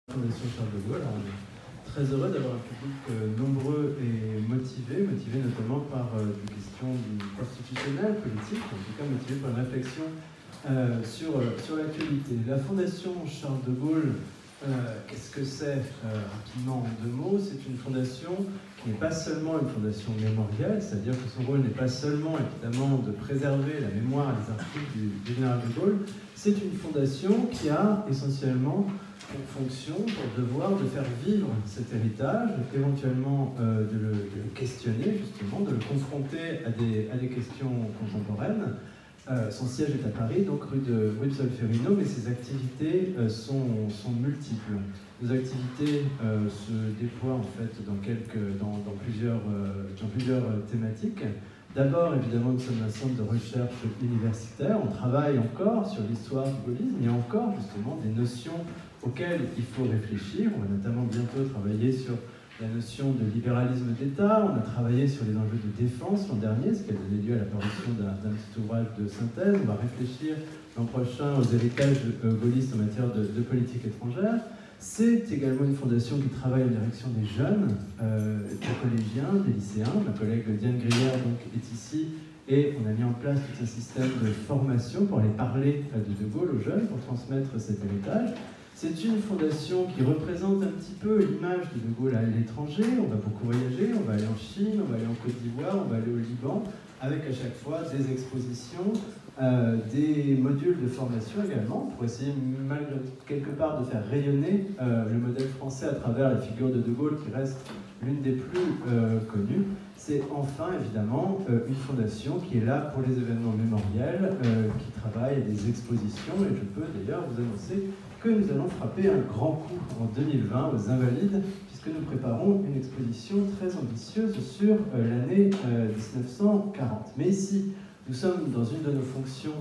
Fondation Charles de Gaulle. On est très heureux d'avoir un public nombreux et motivé notamment par des questions constitutionnelles, politiques, en tout cas motivé par une réflexion sur l'actualité. La Fondation Charles de Gaulle, qu'est-ce que c'est rapidement en deux mots? C'est une fondation qui n'est pas seulement une fondation mémorielle, c'est-à-dire que son rôle n'est pas seulement évidemment de préserver la mémoire et les archives du général de Gaulle, c'est une fondation qui a essentiellement pour fonction, pour devoir de faire vivre cet héritage, éventuellement de le questionner justement, de le confronter à des questions contemporaines. Son siège est à Paris, donc rue de Solferino, mais ses activités sont multiples. Nos activités se déploient en fait dans plusieurs thématiques. D'abord, évidemment, nous sommes un centre de recherche universitaire. On travaille encore sur l'histoire du gaullisme. Il y a encore justement des notions auxquelles il faut réfléchir. On va notamment bientôt travailler sur la notion de libéralisme d'État. On a travaillé sur les enjeux de défense l'an dernier, ce qui a donné lieu à l'apparition d'un petit ouvrage de synthèse. On va réfléchir l'an prochain aux héritages gaullistes en matière de politique étrangère. C'est également une fondation qui travaille en direction des jeunes, des collégiens, des lycéens. Ma collègue Diane Grière donc, est ici et on a mis en place tout un système de formation pour aller parler de Gaulle aux jeunes, pour transmettre cet héritage. C'est une fondation qui représente un petit peu l'image de Gaulle à l'étranger. On va beaucoup voyager, on va aller en Chine, on va aller en Côte d'Ivoire, on va aller au Liban, avec à chaque fois des expositions, des modules de formation également, pour essayer malgré quelque part de faire rayonner le modèle français à travers la figure de Gaulle qui reste l'une des plus connues. C'est enfin évidemment une fondation qui est là pour les événements mémoriels, qui travaille à des expositions, et je peux d'ailleurs vous annoncer que nous allons frapper un grand coup en 2020 aux Invalides, puisque nous préparons une exposition très ambitieuse sur l'année 1940. Mais ici, nous sommes dans une de nos fonctions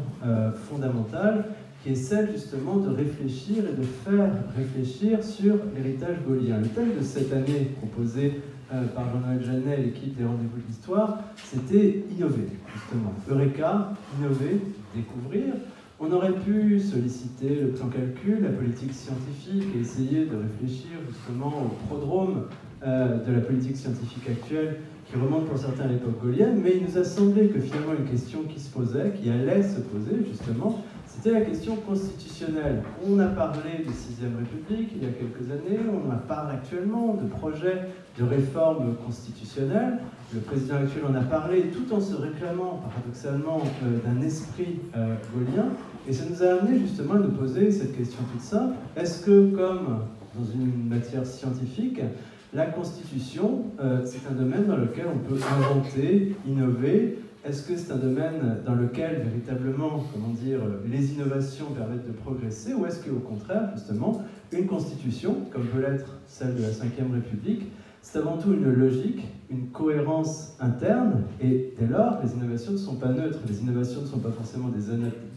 fondamentales, qui est celle justement de réfléchir et de faire réfléchir sur l'héritage gaullien. Le thème de cette année proposé par Jean-Noël Jeannet et l'équipe des Rendez-vous de l'Histoire, c'était innover, justement. Eureka, innover, découvrir. On aurait pu solliciter le plan calcul, la politique scientifique et essayer de réfléchir justement au prodrome de la politique scientifique actuelle qui remonte pour certains à l'époque gaulienne, mais il nous a semblé que finalement une question qui se posait, qui allait se poser justement, c'était la question constitutionnelle. On a parlé de 6e République il y a quelques années, on en parle actuellement de projets de réforme constitutionnelle. Le président actuel en a parlé tout en se réclamant paradoxalement d'un esprit gaullien. Et ça nous a amené justement à nous poser cette question toute simple. Est-ce que, comme dans une matière scientifique, la Constitution, c'est un domaine dans lequel on peut inventer, innover? Est-ce que c'est un domaine dans lequel, véritablement, comment dire, les innovations permettent de progresser? Ou est-ce qu'au contraire, justement, une Constitution, comme peut l'être celle de la Ve République, c'est avant tout une logique, une cohérence interne, et dès lors, les innovations ne sont pas neutres. Les innovations ne sont pas forcément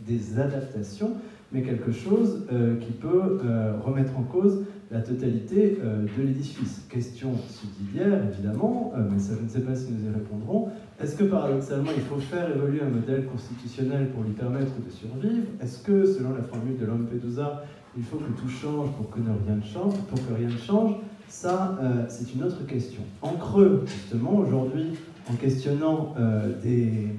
des adaptations, mais quelque chose qui peut remettre en cause la totalité de l'édifice. Question subsidiaire, évidemment, mais ça, je ne sais pas si nous y répondrons. Est-ce que, paradoxalement, il faut faire évoluer un modèle constitutionnel pour lui permettre de survivre? Est-ce que, selon la formule de Lampedusa, il faut que tout change pour que rien ne change? Ça, c'est une autre question. En creux, justement, aujourd'hui, en questionnant des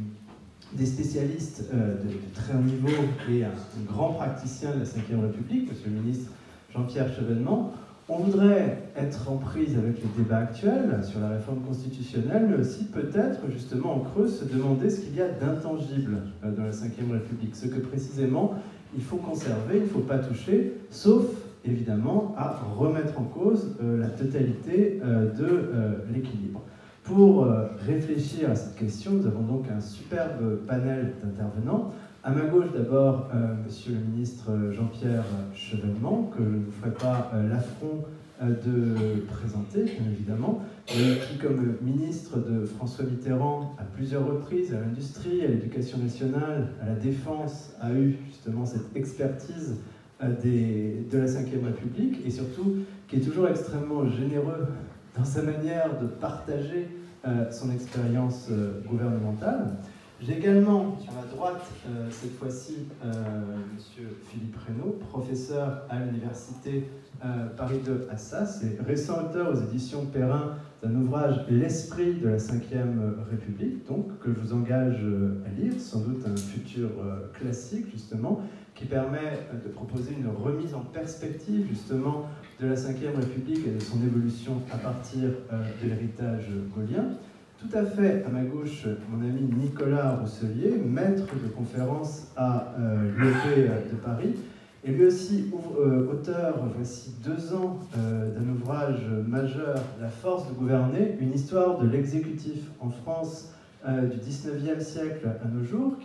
spécialistes de très haut niveau et un grand praticien de la Ve République, monsieur le ministre Jean-Pierre Chevènement, on voudrait être en prise avec les débats actuels sur la réforme constitutionnelle, mais aussi peut-être, justement, en creux, se demander ce qu'il y a d'intangible dans la Ve République, ce que précisément il faut conserver, il ne faut pas toucher, sauf évidemment à remettre en cause la totalité de l'équilibre. Pour réfléchir à cette question, nous avons donc un superbe panel d'intervenants. À ma gauche, d'abord, monsieur le ministre Jean-Pierre Chevènement, que je ne vous ferai pas l'affront de présenter, bien évidemment, et qui, comme ministre de François Mitterrand, à plusieurs reprises, à l'industrie, à l'éducation nationale, à la défense, a eu justement cette expertise de la Ve République, et surtout qui est toujours extrêmement généreux dans sa manière de partager son expérience gouvernementale. J'ai également à ma droite, cette fois-ci, M. Philippe Reynaud, professeur à l'université Paris 2 Assas et récent auteur aux éditions Perrin d'un ouvrage L'esprit de la Ve République, donc, que je vous engage à lire, sans doute un futur classique, justement, qui permet de proposer une remise en perspective, justement, de la Ve République et de son évolution à partir de l'héritage gaullien. Tout à fait à ma gauche, mon ami Nicolas Rousselier, maître de conférence à l'UEP de Paris, et lui aussi auteur, voici 2 ans, d'un ouvrage majeur, La force de gouverner, une histoire de l'exécutif en France du 19e siècle à nos jours,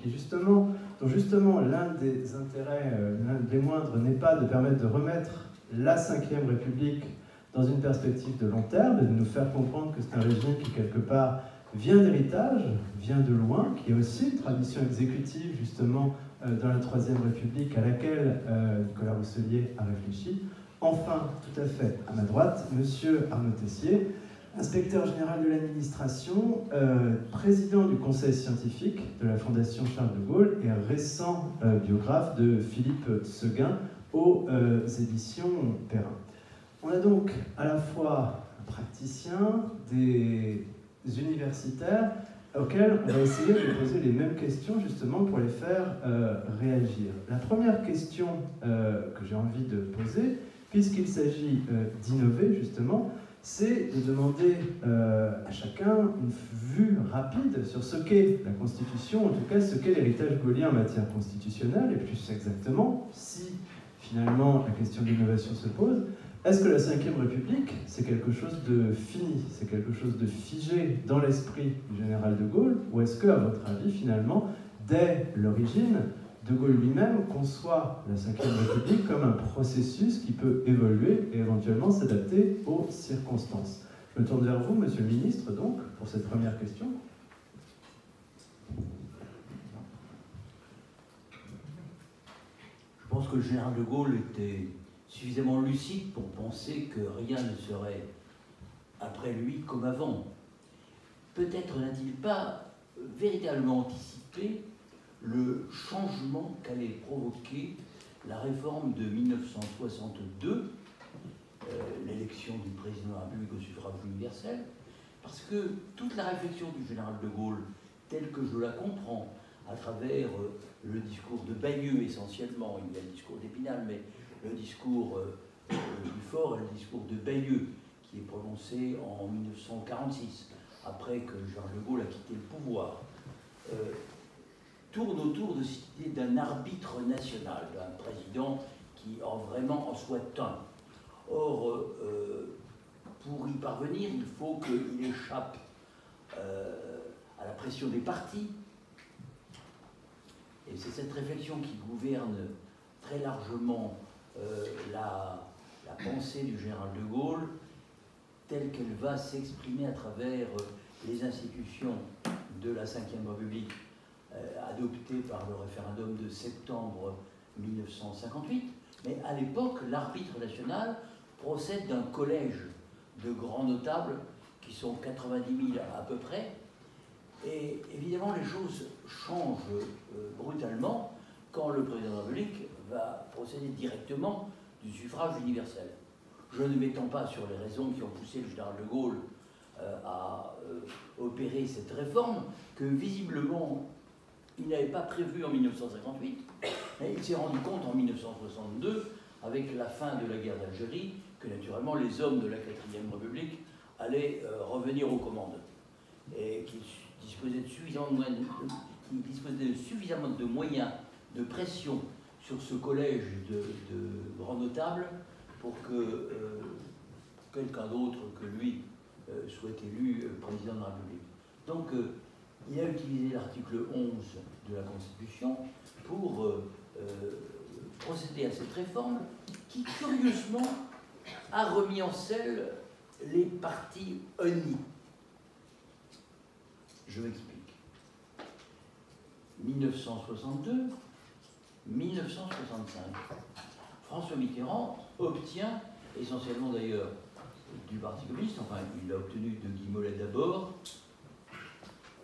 dont justement l'un des intérêts, l'un des moindres, n'est pas de permettre de remettre la Ve République dans une perspective de long terme, et de nous faire comprendre que c'est un régime qui, quelque part, vient d'héritage, vient de loin, qui est aussi une tradition exécutive, justement, dans la Troisième République, à laquelle Nicolas Rousselier a réfléchi. Enfin, tout à fait à ma droite, M. Arnaud Tessier, inspecteur général de l'administration, président du conseil scientifique de la Fondation Charles de Gaulle et récent biographe de Philippe Séguin aux éditions Perrin. On a donc à la fois un praticien, des universitaires auxquels on va essayer de poser les mêmes questions justement pour les faire réagir. La première question que j'ai envie de poser, puisqu'il s'agit d'innover justement, c'est de demander à chacun une vue rapide sur ce qu'est la Constitution, en tout cas ce qu'est l'héritage gaullien en matière constitutionnelle, et plus exactement, si finalement la question de l'innovation se pose, est-ce que la Ve République, c'est quelque chose de fini, c'est quelque chose de figé dans l'esprit du général de Gaulle, ou est-ce que, à votre avis, finalement, dès l'origine, de Gaulle lui-même conçoit la Ve République comme un processus qui peut évoluer et éventuellement s'adapter aux circonstances? Je me tourne vers vous, Monsieur le Ministre, donc, pour cette première question. Je pense que le général de Gaulle était suffisamment lucide pour penser que rien ne serait après lui comme avant. Peut-être n'a-t-il pas véritablement anticipé le changement qu'allait provoquer la réforme de 1962, l'élection du président de la République au suffrage universel, parce que toute la réflexion du général de Gaulle, telle que je la comprends, à travers le discours de Bagneux essentiellement, il y a le discours d'Épinal, mais le discours du fort et le discours de Bagneux, qui est prononcé en 1946, après que Charles de Gaulle a quitté le pouvoir, tourne autour de cette idée d'un arbitre national, d'un président qui vraiment en soit un. Or, pour y parvenir, il faut qu'il échappe à la pression des partis. Et c'est cette réflexion qui gouverne très largement la pensée du général de Gaulle, telle qu'elle va s'exprimer à travers les institutions de la Ve République, adoptées par le référendum de septembre 1958. Mais à l'époque, l'arbitre national procède d'un collège de grands notables, qui sont 90 000 à peu près. Et évidemment, les choses changent brutalement quand le président de la République va procéder directement du suffrage universel. Je ne m'étends pas sur les raisons qui ont poussé le général de Gaulle à opérer cette réforme, que visiblement il n'avait pas prévue en 1958, mais il s'est rendu compte en 1962, avec la fin de la guerre d'Algérie, que naturellement les hommes de la 4e République allaient revenir aux commandes, et qu'ils disposaient de suffisamment de moyens de pression sur ce collège de grands notables pour que quelqu'un d'autre que lui soit élu président de la République. Donc il a utilisé l'article 11 de la Constitution pour procéder à cette réforme qui, curieusement, a remis en selle les partis unis. Je m'explique. 1962, 1965. François Mitterrand obtient, essentiellement d'ailleurs du Parti communiste, enfin il l'a obtenu de Guy Mollet d'abord,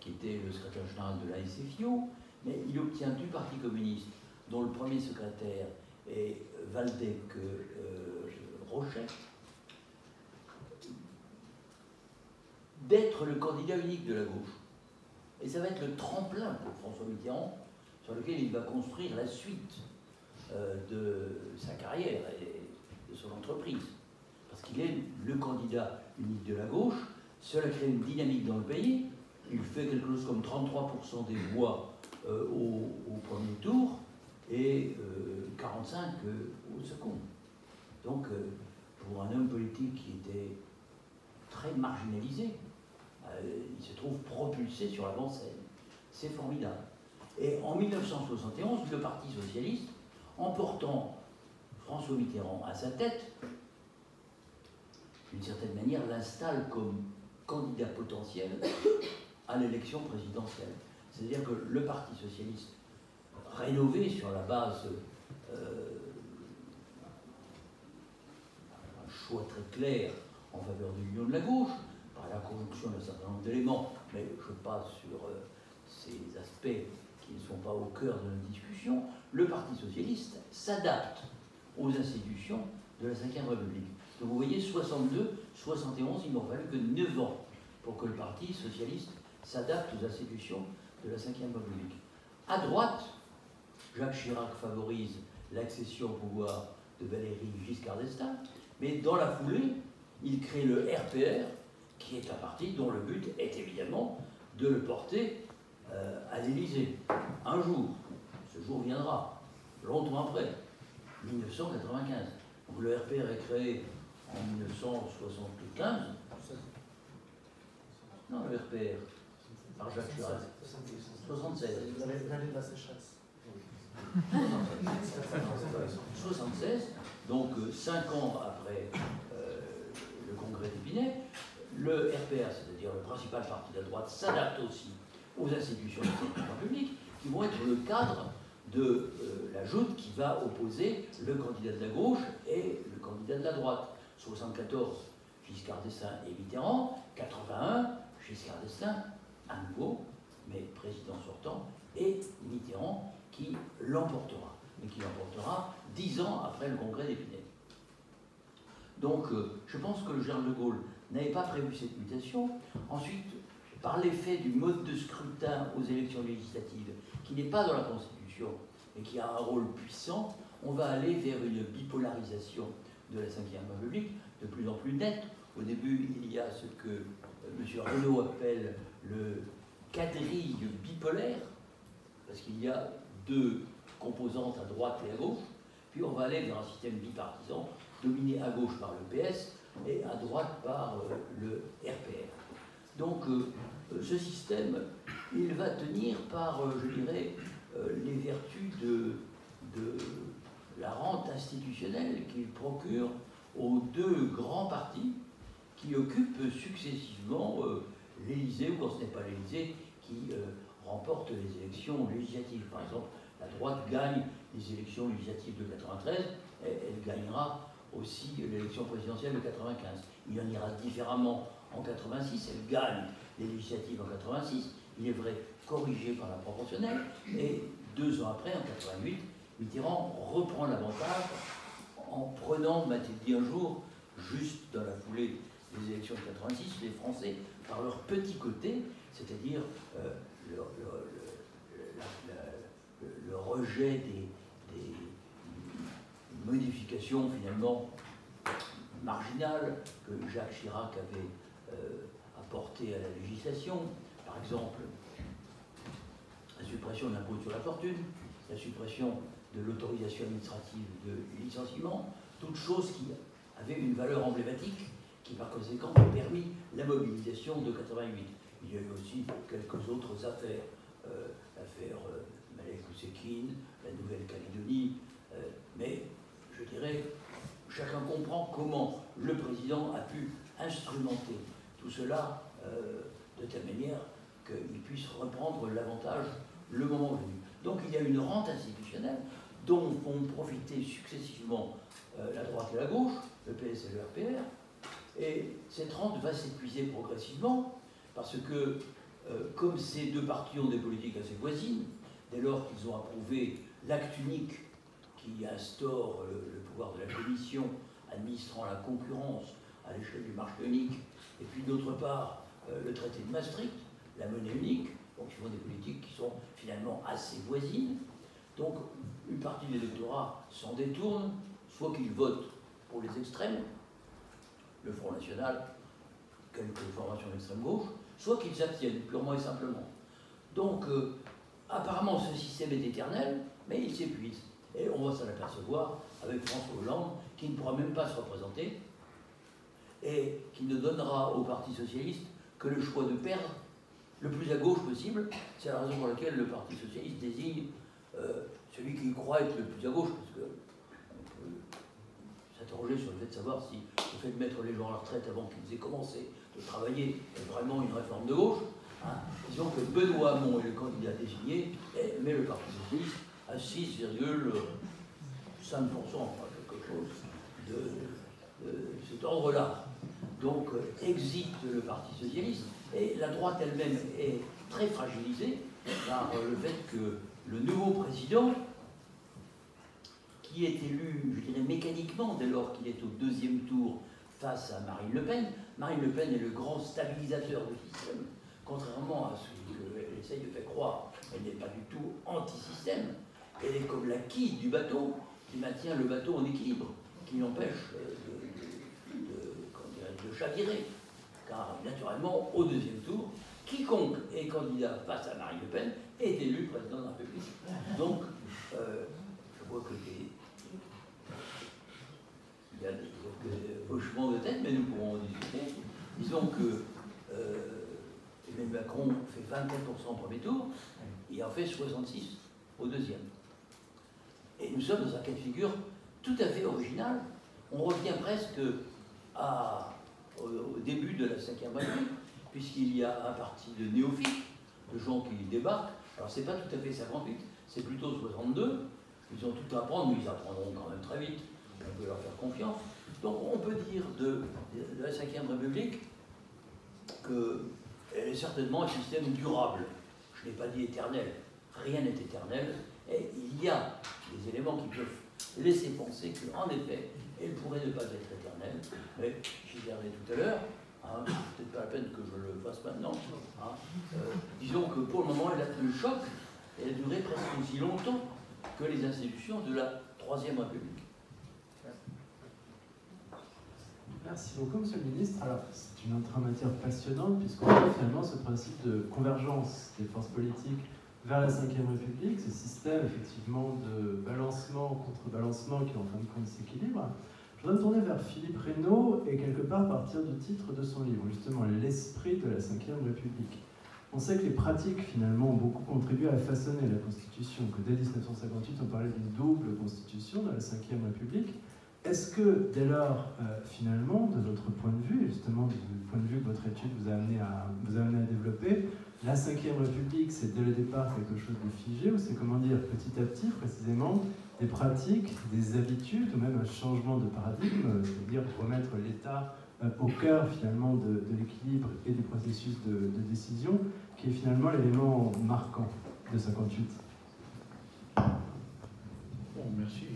qui était le secrétaire général de la SFIO, mais il obtient du Parti communiste, dont le premier secrétaire est Waldeck Rochet, d'être le candidat unique de la gauche. Et ça va être le tremplin pour François Mitterrand, sur lequel il va construire la suite de sa carrière et de son entreprise. Parce qu'il est le candidat unique de la gauche, cela crée une dynamique dans le pays. Il fait quelque chose comme 33% des voix au premier tour et 45% au second. Donc, pour un homme politique qui était très marginalisé, il se trouve propulsé sur l'avant-scène. C'est formidable. Et en 1971, le Parti socialiste, en portant François Mitterrand à sa tête, d'une certaine manière, l'installe comme candidat potentiel à l'élection présidentielle. C'est-à-dire que le Parti socialiste, rénové sur la base d'un choix très clair en faveur de l'union de la gauche, par la conjonction d'un certain nombre d'éléments, mais je passe sur ces aspects qui ne sont pas au cœur de notre discussion, le Parti socialiste s'adapte aux institutions de la Ve République. Donc vous voyez, 62, 71, il n'en fallu que 9 ans pour que le Parti socialiste s'adapte aux institutions de la Ve République. À droite, Jacques Chirac favorise l'accession au pouvoir de Valéry Giscard d'Estaing, mais dans la foulée, il crée le RPR, qui est un parti dont le but est évidemment de le porter à l'Élysée. Un jour, ce jour viendra, longtemps après, 1995. Donc le RPR est créé en 1975. Non, le RPR, par Jacques Chirac. 76. L'année de la sécheresse. 76, donc 5 ans après le congrès d'Épinay, le RPR, c'est-à-dire le principal parti de la droite, s'adapte aussi aux institutions de la République, qui vont être le cadre de la joute qui va opposer le candidat de la gauche et le candidat de la droite. 74, Giscard d'Estaing et Mitterrand. 81, Giscard d'Estaing, à nouveau, mais président sortant, et Mitterrand qui l'emportera, mais qui l'emportera 10 ans après le congrès d'Épinay. Donc, je pense que le général de Gaulle n'avait pas prévu cette mutation. Ensuite, par l'effet du mode de scrutin aux élections législatives, qui n'est pas dans la Constitution, mais qui a un rôle puissant, on va aller vers une bipolarisation de la Ve République de plus en plus nette. Au début, il y a ce que M. Reynaud appelle le quadrille bipolaire, parce qu'il y a 2 composantes à droite et à gauche, puis on va aller vers un système bipartisan, dominé à gauche par le PS et à droite par le RPR. Donc ce système, il va tenir par, je dirais, les vertus de la rente institutionnelle qu'il procure aux 2 grands partis qui occupent successivement l'Élysée, ou quand ce n'est pas l'Élysée, qui remporte les élections législatives. Par exemple, la droite gagne les élections législatives de 93, et elle gagnera aussi l'élection présidentielle de 95. Il en ira différemment en 86, elle gagne les législatives en 86, il est vrai, corrigé par la proportionnelle, et 2 ans après, en 88, Mitterrand reprend l'avantage en prenant, m'a-t-il dit un jour, juste dans la foulée des élections de 86, les Français, par leur petit côté, c'est-à-dire le rejet des modifications finalement marginales que Jacques Chirac avait apportées à la législation, par exemple la suppression de l'impôt sur la fortune, la suppression de l'autorisation administrative de licenciement, toutes choses qui avaient une valeur emblématique, qui par conséquent ont permis la mobilisation de 88. Il y a eu aussi quelques autres affaires, l'affaire Malek Oussekine, la Nouvelle-Calédonie, mais je dirais, chacun comprend comment le président a pu instrumenter tout cela de telle manière qu'il puisse reprendre l'avantage le moment venu. Donc il y a une rente institutionnelle dont vont profiter successivement la droite et la gauche, le PS et le RPR, et cette rente va s'épuiser progressivement parce que comme ces deux partis ont des politiques assez voisines, dès lors qu'ils ont approuvé l'acte unique qui instaure le pouvoir de la Commission administrant la concurrence à l'échelle du marché unique, et puis d'autre part le traité de Maastricht, la monnaie unique, donc ils font des politiques qui sont finalement assez voisines. Donc une partie de l'électorat s'en détourne, soit qu'ils votent pour les extrêmes, le Front National, quelques formations d'extrême gauche, soit qu'ils s'abstiennent purement et simplement. Donc apparemment ce système est éternel, mais il s'épuise. Et on va s'en apercevoir avec François Hollande, qui ne pourra même pas se représenter, et qui ne donnera au Parti Socialiste que le choix de perdre le plus à gauche possible. C'est la raison pour laquelle le Parti Socialiste désigne celui qui croit être le plus à gauche, parce qu'on peut s'interroger sur le fait de savoir si le fait de mettre les gens à la retraite avant qu'ils aient commencé de travailler est vraiment une réforme de gauche. Hein. Disons que Benoît Hamon est le candidat désigné, mais le Parti Socialiste à 6,5%, quelque chose de cet ordre-là. Donc, exit le Parti Socialiste, et la droite elle-même est très fragilisée par le fait que le nouveau président, qui est élu, je dirais, mécaniquement, dès lors qu'il est au deuxième tour face à Marine Le Pen. Marine Le Pen est le grand stabilisateur du système, contrairement à ce qu'elle essaye de faire croire. Elle n'est pas du tout anti-système. Elle est comme la quille du bateau, qui maintient le bateau en équilibre, qui l'empêche de chavirer. Car, naturellement, au deuxième tour, quiconque est candidat face à Marine Le Pen est élu président de la République. Donc, je vois que il y a des hochements de tête, mais nous pourrons en discuter. Disons que Emmanuel Macron fait 24% au premier tour, il en fait 66% au deuxième. Et nous sommes dans un cas de figure tout à fait original. On revient presque au début de la Ve République, puisqu'il y a un parti de néophytes, de gens qui débarquent. Alors c'est pas tout à fait 58, c'est plutôt 62. Ils ont tout à apprendre, mais ils apprendront quand même très vite. On peut leur faire confiance. Donc on peut dire de la Ve République qu'elle est certainement un système durable. Je n'ai pas dit éternel. Rien n'est éternel. Et il y a des éléments qui peuvent laisser penser qu'en effet, elle pourrait ne pas être éternelle. Mais j'y reviendrai tout à l'heure. Hein, c'est peut-être pas la peine que je le fasse maintenant. Hein. Disons que pour le moment, elle a pris le choc. Elle a duré presque aussi longtemps que les institutions de la Troisième République. Merci beaucoup, Monsieur le Ministre. Alors, c'est une entrée en matière passionnante, puisqu'on voit finalement ce principe de convergence des forces politiques vers la Ve République, ce système effectivement de balancement, contrebalancement qui en fin de compte s'équilibre. Je voudrais me tourner vers Philippe Reynaud et quelque part partir du titre de son livre, justement, l'esprit de la Ve République. On sait que les pratiques, finalement, ont beaucoup contribué à façonner la Constitution, que dès 1958, on parlait d'une double Constitution dans la Ve République. Est-ce que, dès lors, finalement, de votre point de vue, et justement du point de vue que votre étude vous a amené à développer, la Ve République, c'est dès le départ quelque chose de figé, ou c'est, comment dire, petit à petit, précisément, des pratiques, des habitudes, ou même un changement de paradigme, c'est-à-dire remettre l'État au cœur, finalement, de l'équilibre et du processus de décision, qui est finalement l'élément marquant de 58. Bon, merci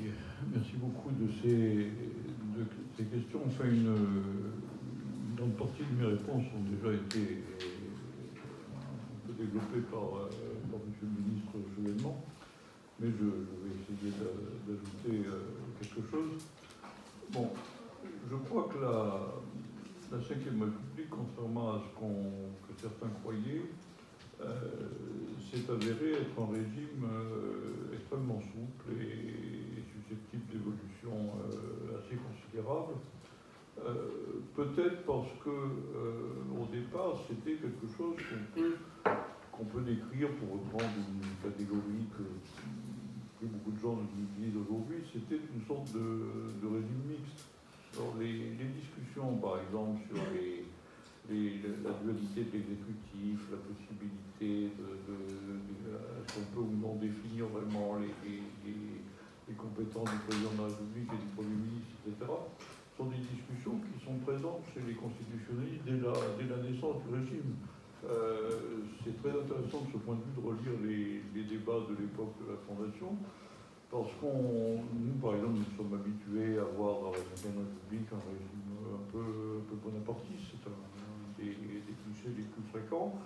beaucoup de ces questions. Enfin, une grande partie de mes réponses ont déjà été un peu développées par M. le ministre Chevènement, mais je vais essayer d'ajouter quelque chose. Bon, je crois que la Ve République, contrairement à ce que certains croyaient, s'est avéré être un régime extrêmement souple et susceptible d'évolution assez considérable. Peut-être parce que au départ c'était quelque chose qu'on peut décrire, pour reprendre une catégorie que beaucoup de gens utilisent aujourd'hui, c'était une sorte de régime mixte. Alors les discussions par exemple sur la dualité de l'exécutif, la possibilité est-ce qu'on peut ou non définir vraiment les compétences du président de la République et du Premier ministre, etc., sont des discussions qui sont présentes chez les constitutionnalistes dès la naissance du régime. C'est très intéressant de ce point de vue de relire les débats de l'époque de la Fondation, parce nous, par exemple, nous sommes habitués à voir dans la Ve République un régime un peu bonapartiste, c'est un des clichés les plus fréquents.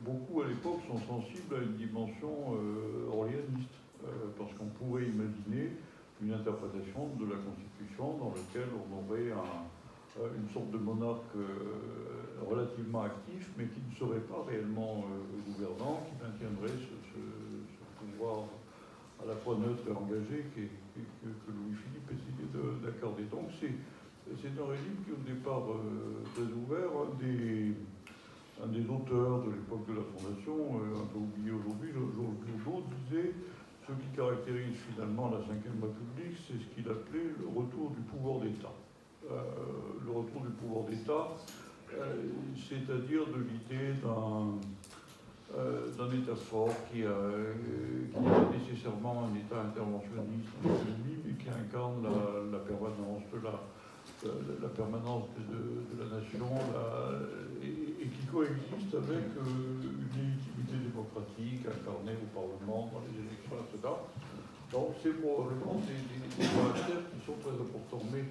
Beaucoup à l'époque sont sensibles à une dimension orléaniste, parce qu'on pourrait imaginer une interprétation de la Constitution dans laquelle on aurait une sorte de monarque relativement actif, mais qui ne serait pas réellement gouvernant, qui maintiendrait ce pouvoir à la fois neutre et engagé que Louis-Philippe essayait d'accorder. Donc c'est un régime qui, au départ, très ouvert. Un des auteurs de l'époque de la Fondation, un peu oublié aujourd'hui, Georges Bigot, disait « Ce qui caractérise finalement la Ve République, c'est ce qu'il appelait le retour du pouvoir d'État. » Le retour du pouvoir d'État, c'est-à-dire de l'idée d'un État fort qui n'est pas nécessairement un État interventionniste en économie, mais qui incarne la permanence de la nation et qui coexiste avec une légitimité démocratique incarnée au Parlement, dans les élections, etc. Donc c'est probablement des caractères qui sont très importants. Mais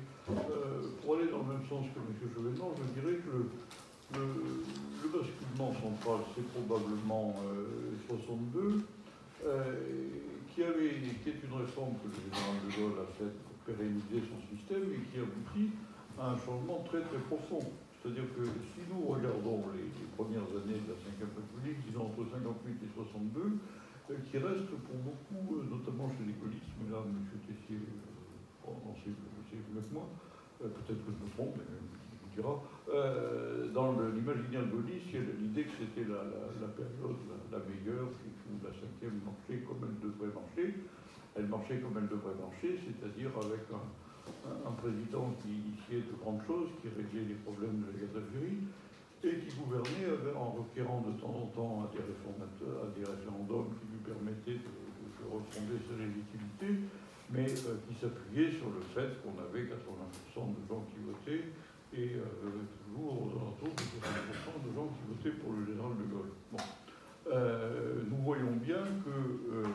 pour aller dans le même sens que M. Chevènement, je dirais que le basculement central, c'est probablement 62, qui est une réforme que le général de Gaulle a faite pour pérenniser son système et qui aboutit à un changement très très profond. C'est-à-dire que si nous regardons les premières années de la Ve République, disons entre 58 et 62, qui restent pour beaucoup, notamment chez les gaullistes, mais là M. Tessier en sait mieux que moi, peut-être que je me trompe, mais il vous dira, dans l'imaginaire gaulliste, il y a l'idée que c'était la période la meilleure, où la Ve marchait comme elle devrait marcher. Elle marchait comme elle devrait marcher, c'est-à-dire avec un président qui initiait de grandes choses, qui réglait les problèmes de la guerre d'Algérie, et qui gouvernait en requérant de temps en temps à des référendums qui lui permettaient de refonder sa légitimité, mais qui s'appuyait sur le fait qu'on avait 80% de gens qui votaient et toujours aux alentours de 60% de gens qui votaient pour le général de Gaulle. Bon. Nous voyons bien que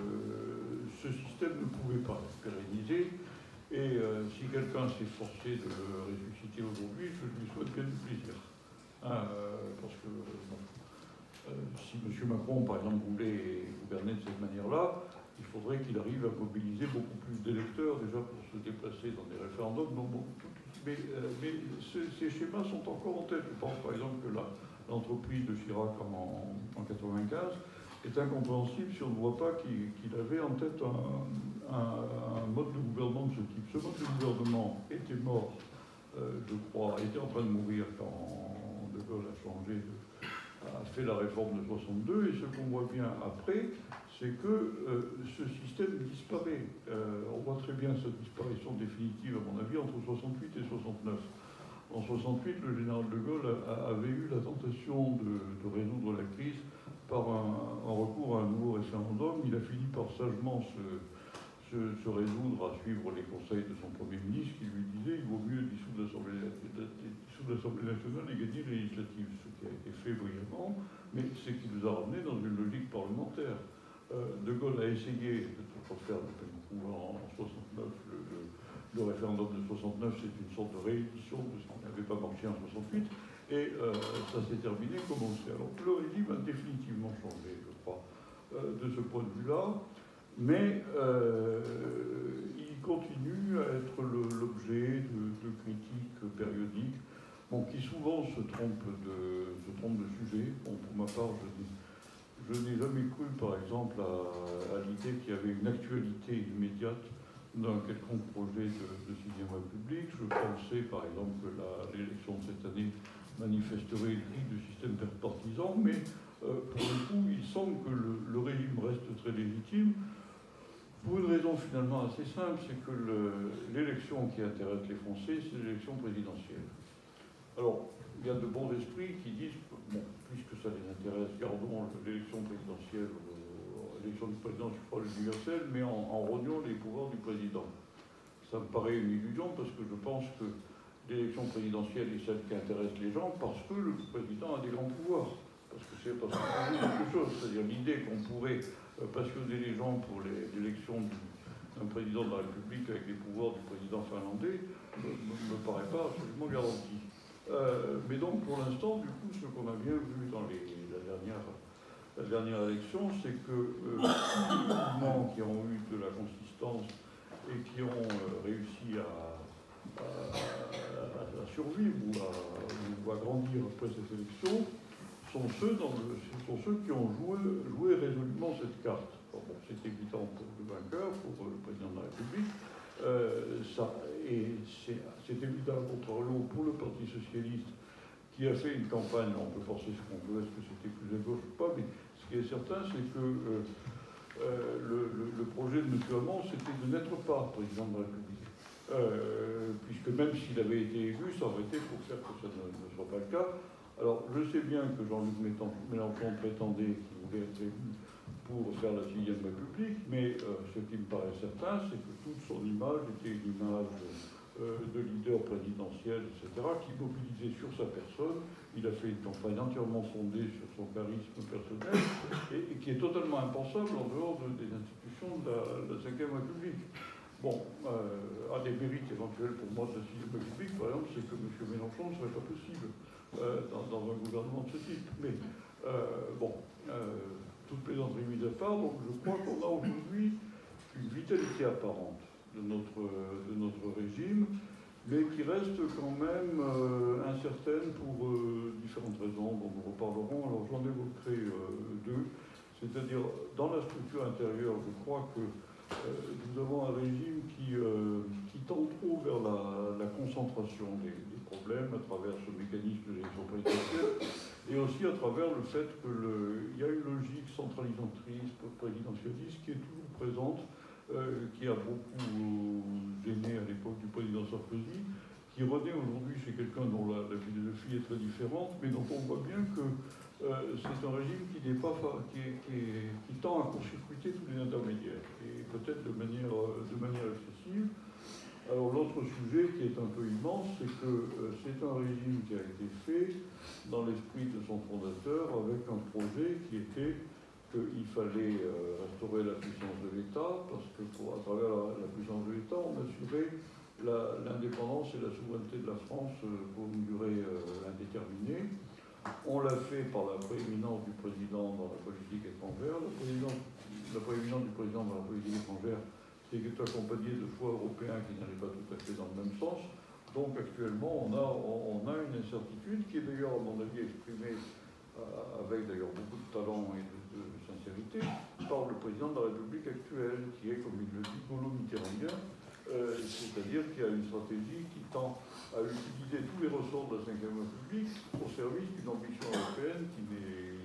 ce système ne pouvait pas être pérennisé, et si quelqu'un s'est forcé de le ressusciter aujourd'hui, je lui souhaite bien du plaisir. Parce que si M. Macron, par exemple, voulait gouverner de cette manière-là, il faudrait qu'il arrive à mobiliser beaucoup plus d'électeurs, déjà pour se déplacer dans des référendums. Mais ces schémas sont encore en tête. Je pense, par exemple, que l'entreprise de Chirac en 1995 est incompréhensible si on ne voit pas qu'il avait en tête un mode de gouvernement de ce type. Ce mode de gouvernement était mort, je crois, était en train de mourir quand De Gaulle a fait la réforme de 62, et ce qu'on voit bien après, c'est que ce système disparaît. On voit très bien sa disparition définitive, à mon avis, entre 68 et 69. En 68, le général de Gaulle avait eu la tentation de résoudre la crise par un recours à un nouveau référendum. Il a fini par sagement se résoudre à suivre les conseils de son Premier ministre, qui lui disait qu'il vaut mieux dissoudre l'Assemblée nationale et gagner les législatives, ce qui a été fait brillamment, mais c'est qui nous a ramenés dans une logique parlementaire. De Gaulle a essayé de refaire le coup en 69. Le référendum de 69, c'est une sorte de réédition de ce qui n'avait pas marché en 68, et ça s'est terminé comme on sait. Alors le régime a définitivement changé, je crois, de ce point de vue-là, mais il continue à être l'objet de critiques périodiques, qui souvent se trompent de sujet. Bon, pour ma part, je n'ai jamais cru, par exemple, à l'idée qu'il y avait une actualité immédiate d'un quelconque projet de 6e République. Je pensais, par exemple, que l'élection de cette année manifesterait une crise du système partisan, mais pour le coup, il semble que le régime reste très légitime, pour une raison finalement assez simple, c'est que l'élection qui intéresse les Français, c'est l'élection présidentielle. Alors, il y a de bons esprits qui disent, bon, puisque ça les intéresse, gardons l'élection présidentielle, l'élection du président, je crois, universelle, mais en rognant les pouvoirs du président. Ça me paraît une illusion, parce que je pense que l'élection présidentielle est celle qui intéresse les gens, parce que le président a des grands pouvoirs. Parce que c'est parce qu'on a quelque chose, c'est-à-dire l'idée qu'on pourrait passionner les gens pour l'élection d'un président de la République avec les pouvoirs du président finlandais ne me paraît pas absolument garanti. Mais donc pour l'instant, du coup, ce qu'on a bien vu dans la dernière élection, c'est que les mouvements qui ont eu de la consistance et qui ont réussi à survivre ou à grandir après cette élection sont ceux qui ont joué résolument cette carte. Bon, c'est évident pour le vainqueur, pour le président de la République, et c'est évident contrario pour le Parti socialiste qui a fait une campagne, on peut penser ce qu'on veut, est-ce que c'était plus à gauche ou pas, mais ce qui est certain, c'est que le projet de M. Hamon, c'était de n'être pas président de la République. Puisque même s'il avait été élu, ça aurait été pour faire que ça ne soit pas le cas. Alors, je sais bien que Jean-Luc Mélenchon prétendait qu'il voulait être élu pour faire la 6e République, mais ce qui me paraît certain, c'est que toute son image était une image de leader présidentiel, etc., qui mobilisait sur sa personne. Il a fait une campagne entièrement fondée sur son charisme personnel et qui est totalement impensable en dehors des institutions de la 5e République. Bon, un des mérites éventuels pour moi de la 6e République, par exemple, c'est que M. Mélenchon ne serait pas possible dans un gouvernement de ce type. Mais toute plaisanterie mise à part, donc je crois qu'on a aujourd'hui une vitalité apparente de notre régime, mais qui reste quand même incertaine pour différentes raisons dont nous reparlerons. Alors j'en évoquerai deux. C'est-à-dire, dans la structure intérieure, je crois que nous avons un régime qui tend trop vers la concentration des problèmes à travers ce mécanisme de l'élection présidentielle et aussi à travers le fait qu'il y a une logique centralisatrice, présidentialiste qui est toujours présente, qui a beaucoup gêné à l'époque du président Sarkozy, qui renaît aujourd'hui chez quelqu'un dont la philosophie est très différente, mais dont on voit bien que c'est un régime qui tend à court-circuiter tous les intermédiaires, et peut-être de manière excessive. Alors l'autre sujet qui est un peu immense, c'est que c'est un régime qui a été fait dans l'esprit de son fondateur avec un projet qui était qu'il fallait restaurer la puissance de l'État, parce que à travers la puissance de l'État, on assurait l'indépendance et la souveraineté de la France pour une durée indéterminée. On l'a fait par la prééminence du président dans la politique étrangère. La prééminence du président dans la politique étrangère, c'est qu'il est accompagné de choix européens qui n'allaient pas tout à fait dans le même sens. Donc actuellement, on a une incertitude qui est d'ailleurs, à mon avis, exprimée avec d'ailleurs beaucoup de talent et de sincérité par le président de la République actuelle, qui est, comme il le dit, gaulo-mitterrandien, c'est-à-dire qu'il y a une stratégie qui tend à utiliser tous les ressorts de la 5e République au service d'une ambition européenne qui n'est,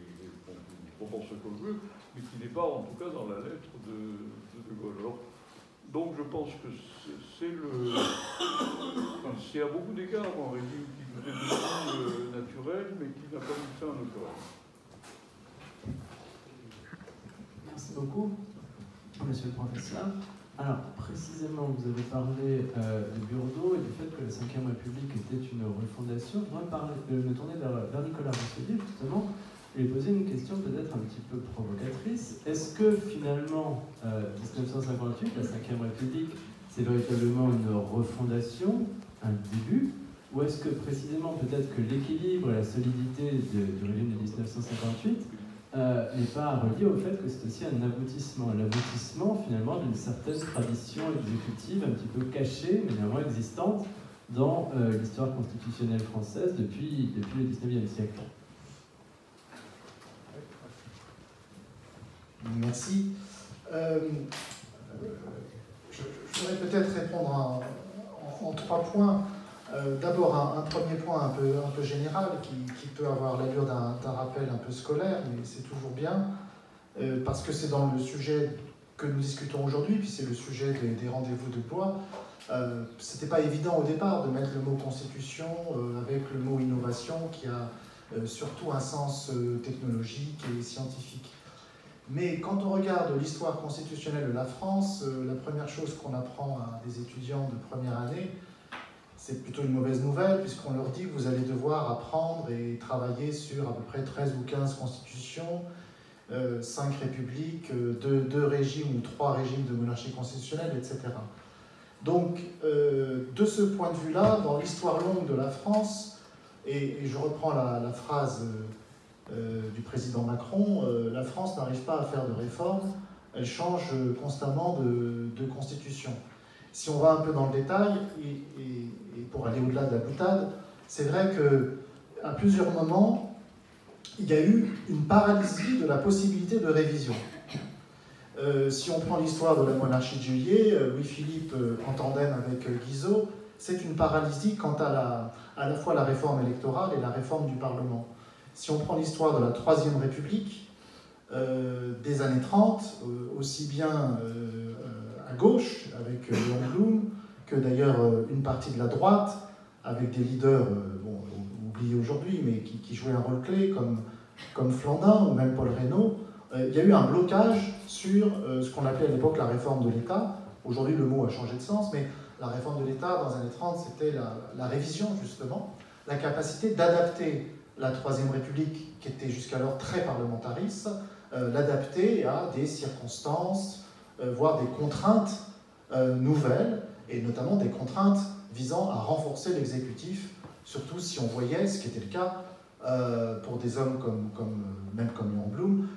on pense ce qu'on veut, mais qui n'est pas en tout cas dans la lettre de Gaulle. Alors, donc je pense que c'est à beaucoup d'égards un régime qui nous est devenu naturel, mais qui n'a pas mis fin à notre règne. Merci beaucoup, monsieur le professeur. Alors, précisément, vous avez parlé de Burdeau et du fait que la 5e République était une refondation. Je voudrais me tourner vers Nicolas Rousselier, justement, et poser une question peut-être un petit peu provocatrice. Est-ce que, finalement, 1958, la 5e République, c'est véritablement une refondation, un début, ou est-ce que, précisément, peut-être que l'équilibre et la solidité du régime de 1958 n'est pas relié au fait que c'est aussi un l'aboutissement finalement d'une certaine tradition exécutive un petit peu cachée, mais néanmoins existante dans l'histoire constitutionnelle française depuis le 19e siècle. Merci. Je voudrais peut-être répondre en 3 points. D'abord, un premier point un peu général qui peut avoir l'allure d'un rappel un peu scolaire, mais c'est toujours bien, parce que c'est dans le sujet que nous discutons aujourd'hui, puis c'est le sujet des rendez-vous de Blois. C'était pas évident au départ de mettre le mot constitution avec le mot innovation, qui a surtout un sens technologique et scientifique. Mais quand on regarde l'histoire constitutionnelle de la France, la première chose qu'on apprend à des étudiants de première année, c'est plutôt une mauvaise nouvelle, puisqu'on leur dit que vous allez devoir apprendre et travailler sur à peu près 13 ou 15 constitutions, 5 républiques, 2 régimes ou 3 régimes de monarchie constitutionnelle, etc. Donc, de ce point de vue-là, dans l'histoire longue de la France, et je reprends la phrase du président Macron, la France n'arrive pas à faire de réformes, elle change constamment de constitution. Si on va un peu dans le détail, et pour aller au-delà de la boutade, c'est vrai qu'à plusieurs moments, il y a eu une paralysie de la possibilité de révision. Si on prend l'histoire de la monarchie de Juillet, Louis-Philippe en tandem avec Guizot, c'est une paralysie quant à la fois la réforme électorale et la réforme du Parlement. Si on prend l'histoire de la Troisième République, des années 30, aussi bien à gauche, avec Léon Blum, que d'ailleurs une partie de la droite, avec des leaders oubliés aujourd'hui, mais qui jouaient un rôle clé, comme Flandin ou même Paul Reynaud, il y a eu un blocage sur ce qu'on appelait à l'époque la réforme de l'État. Aujourd'hui, le mot a changé de sens, mais la réforme de l'État, dans les années 30, c'était la révision, justement, la capacité d'adapter la Troisième République, qui était jusqu'alors très parlementariste, l'adapter à des circonstances, voire des contraintes nouvelles, et notamment des contraintes visant à renforcer l'exécutif, surtout si on voyait, ce qui était le cas pour des hommes même comme Léon Blum,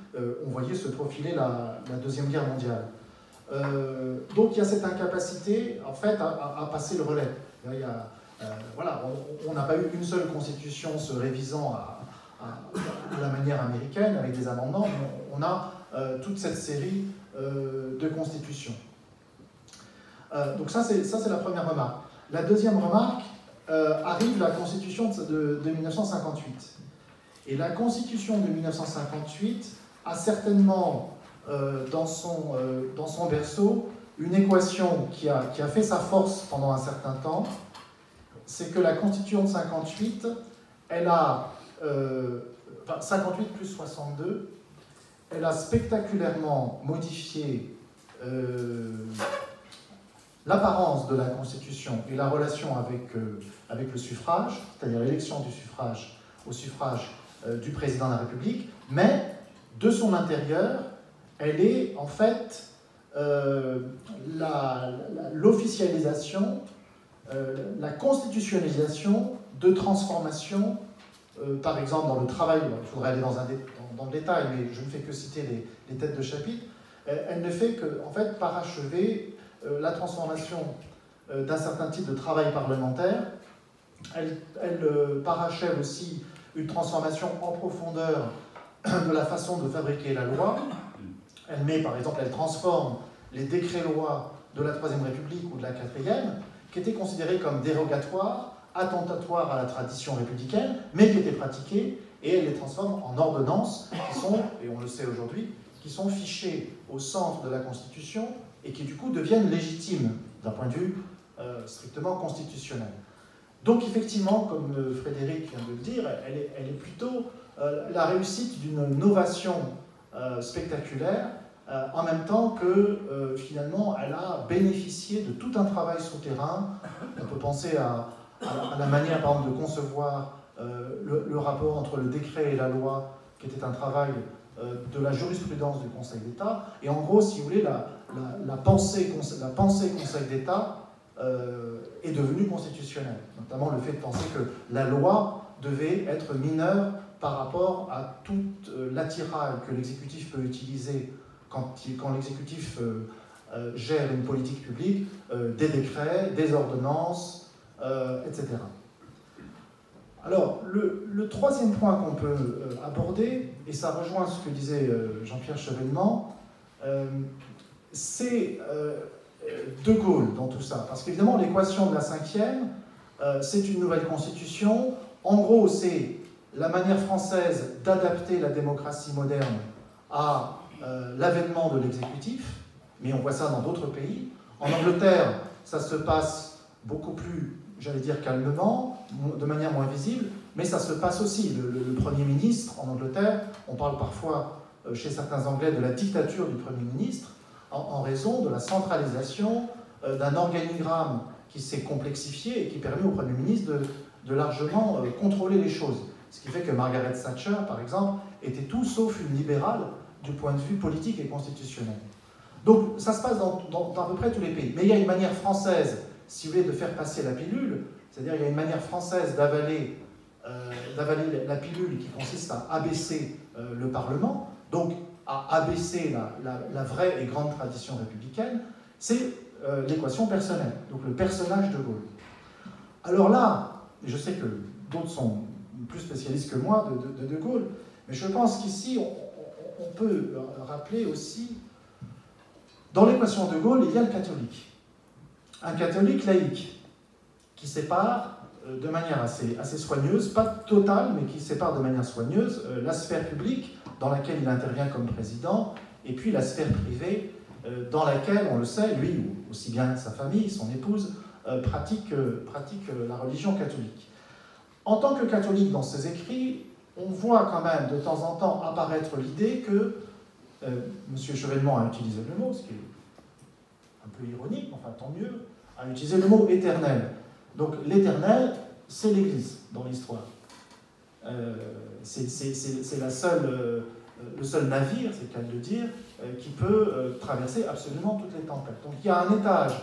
on voyait se profiler la Deuxième Guerre mondiale. Donc il y a cette incapacité, en fait, à passer le relais. Voilà, on n'a pas eu une seule constitution se révisant à la manière américaine, avec des amendements, mais on a toute cette série de constitutions. Donc ça, c'est la première remarque. La deuxième remarque, arrive la Constitution de 1958. Et la Constitution de 1958 a certainement dans son berceau une équation qui a fait sa force pendant un certain temps. C'est que la Constitution de 58, elle a 58 plus 62, elle a spectaculairement modifié l'apparence de la Constitution et la relation avec le suffrage, c'est-à-dire l'élection du suffrage au suffrage du président de la République, mais de son intérieur, elle est en fait l'officialisation, la constitutionnalisation de transformations, par exemple dans le travail, il faudrait aller dans le détail, mais je ne fais que citer les têtes de chapitre, elle ne fait que en fait, parachever la transformation d'un certain type de travail parlementaire. Elle parachève aussi une transformation en profondeur de la façon de fabriquer la loi. Elle transforme les décrets-lois de la Troisième République ou de la Quatrième, qui étaient considérés comme dérogatoires, attentatoires à la tradition républicaine, mais qui étaient pratiqués, et elle les transforme en ordonnances qui sont, et on le sait aujourd'hui, qui sont fichées au centre de la Constitution et qui du coup deviennent légitimes d'un point de vue strictement constitutionnel. Donc effectivement, comme Frédéric vient de le dire, elle est plutôt la réussite d'une novation spectaculaire, en même temps que finalement elle a bénéficié de tout un travail souterrain. On peut penser à la manière par exemple de concevoir le rapport entre le décret et la loi, qui était un travail de la jurisprudence du Conseil d'État. Et en gros, si vous voulez, la pensée Conseil d'État est devenue constitutionnelle. Notamment le fait de penser que la loi devait être mineure par rapport à tout l'attirail que l'exécutif peut utiliser quand l'exécutif gère une politique publique, des décrets, des ordonnances, etc. Alors, le troisième point qu'on peut aborder, et ça rejoint ce que disait Jean-Pierre Chevènement, c'est De Gaulle dans tout ça. Parce qu'évidemment, l'équation de la cinquième, c'est une nouvelle constitution. En gros, c'est la manière française d'adapter la démocratie moderne à l'avènement de l'exécutif, mais on voit ça dans d'autres pays. En Angleterre, ça se passe beaucoup plus, j'allais dire calmement, de manière moins visible, mais ça se passe aussi. Le Premier ministre en Angleterre, on parle parfois chez certains Anglais de la dictature du Premier ministre, en raison de la centralisation d'un organigramme qui s'est complexifié et qui permet au Premier ministre de largement contrôler les choses. Ce qui fait que Margaret Thatcher, par exemple, était tout sauf une libérale du point de vue politique et constitutionnel. Donc ça se passe dans à peu près tous les pays. Mais il y a une manière française, si vous voulez, de faire passer la pilule, c'est-à-dire il y a une manière française d'avaler la pilule qui consiste à abaisser le Parlement, donc à abaisser la vraie et grande tradition républicaine, c'est l'équation personnelle, donc le personnage de Gaulle. Alors là, je sais que d'autres sont plus spécialistes que moi de Gaulle, mais je pense qu'ici, on peut rappeler aussi, dans l'équation de Gaulle, il y a le catholique. Un catholique laïque qui sépare de manière assez soigneuse, pas totale, mais qui sépare de manière soigneuse la sphère publique, dans laquelle il intervient comme président, et puis la sphère privée, dans laquelle, on le sait, lui, ou aussi bien sa famille, son épouse, pratique la religion catholique. En tant que catholique, dans ses écrits, on voit quand même de temps en temps apparaître l'idée que M. Chevènement a utilisé le mot, ce qui est un peu ironique, enfin tant mieux, a utilisé le mot éternel. Donc l'éternel, c'est l'Église dans l'histoire. C'est le seul navire, c'est le cas de le dire, qui peut traverser absolument toutes les tempêtes. Donc il y a un étage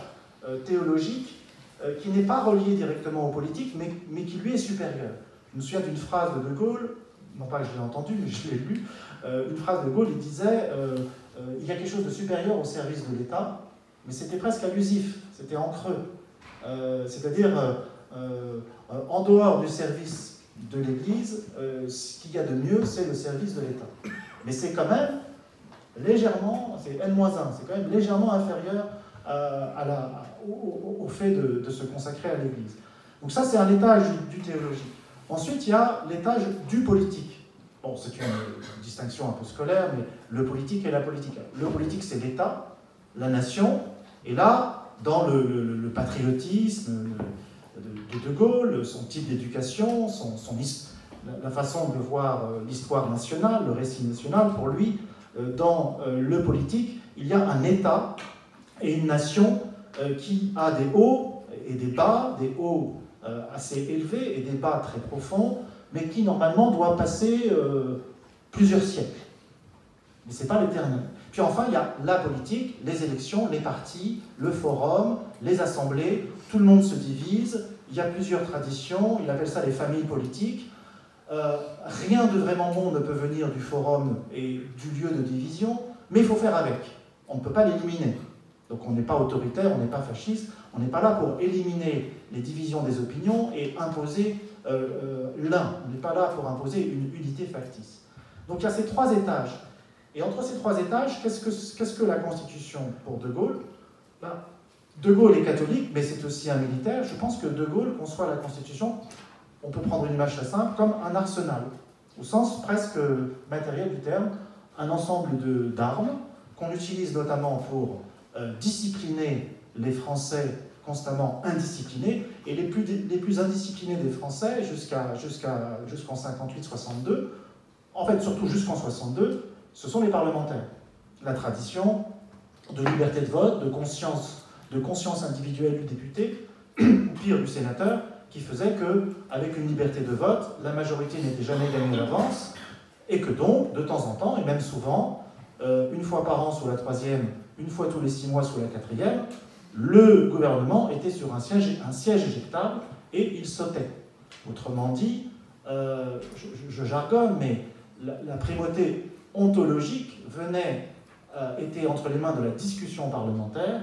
théologique qui n'est pas relié directement aux politiques, mais qui lui est supérieur. Je me souviens d'une phrase de Gaulle, non pas que je l'ai entendue, mais je l'ai lue, une phrase de Gaulle, il disait il y a quelque chose de supérieur au service de l'État, mais c'était presque allusif, c'était en creux. C'est-à-dire, en dehors du service de l'Église, ce qu'il y a de mieux, c'est le service de l'État. Mais c'est quand même légèrement, c'est N-1, c'est quand même légèrement inférieur au fait de se consacrer à l'Église. Donc ça, c'est un étage du théologique. Ensuite, il y a l'étage du politique. Bon, c'est une distinction un peu scolaire, mais le politique et la politique. Le politique, c'est l'État, la nation, et là, dans le patriotisme de Gaulle, son type d'éducation, la façon de voir l'histoire nationale, le récit national, pour lui, dans le politique, il y a un État et une nation qui a des hauts et des bas, des hauts assez élevés et des bas très profonds, mais qui normalement doit passer plusieurs siècles. Mais ce n'est pas l'éternel. Puis enfin, il y a la politique, les élections, les partis, le forum, les assemblées, tout le monde se divise, il y a plusieurs traditions, il appelle ça les familles politiques. Rien de vraiment bon ne peut venir du forum et du lieu de division, mais il faut faire avec. On ne peut pas l'éliminer. Donc on n'est pas autoritaire, on n'est pas fasciste, on n'est pas là pour éliminer les divisions des opinions et imposer l'un. On n'est pas là pour imposer une unité factice. Donc il y a ces trois étages. Et entre ces trois étages, qu'est-ce que la Constitution pour De Gaulle? De Gaulle est catholique, mais c'est aussi un militaire. Je pense que De Gaulle conçoit la Constitution, on peut prendre une image très simple, comme un arsenal, au sens presque matériel du terme, un ensemble d'armes qu'on utilise notamment pour discipliner les Français constamment indisciplinés, et les plus indisciplinés des Français jusqu'en 58-62, en fait surtout jusqu'en 62, ce sont les parlementaires. La tradition de liberté de vote, de conscience individuelle du député, ou pire du sénateur, qui faisait qu'avec une liberté de vote, la majorité n'était jamais gagnée d'avance, et que donc, de temps en temps, et même souvent, une fois par an sous la troisième, une fois tous les 6 mois sous la quatrième, le gouvernement était sur un siège éjectable et il sautait. Autrement dit, je jargonne, mais la primauté ontologique était entre les mains de la discussion parlementaire,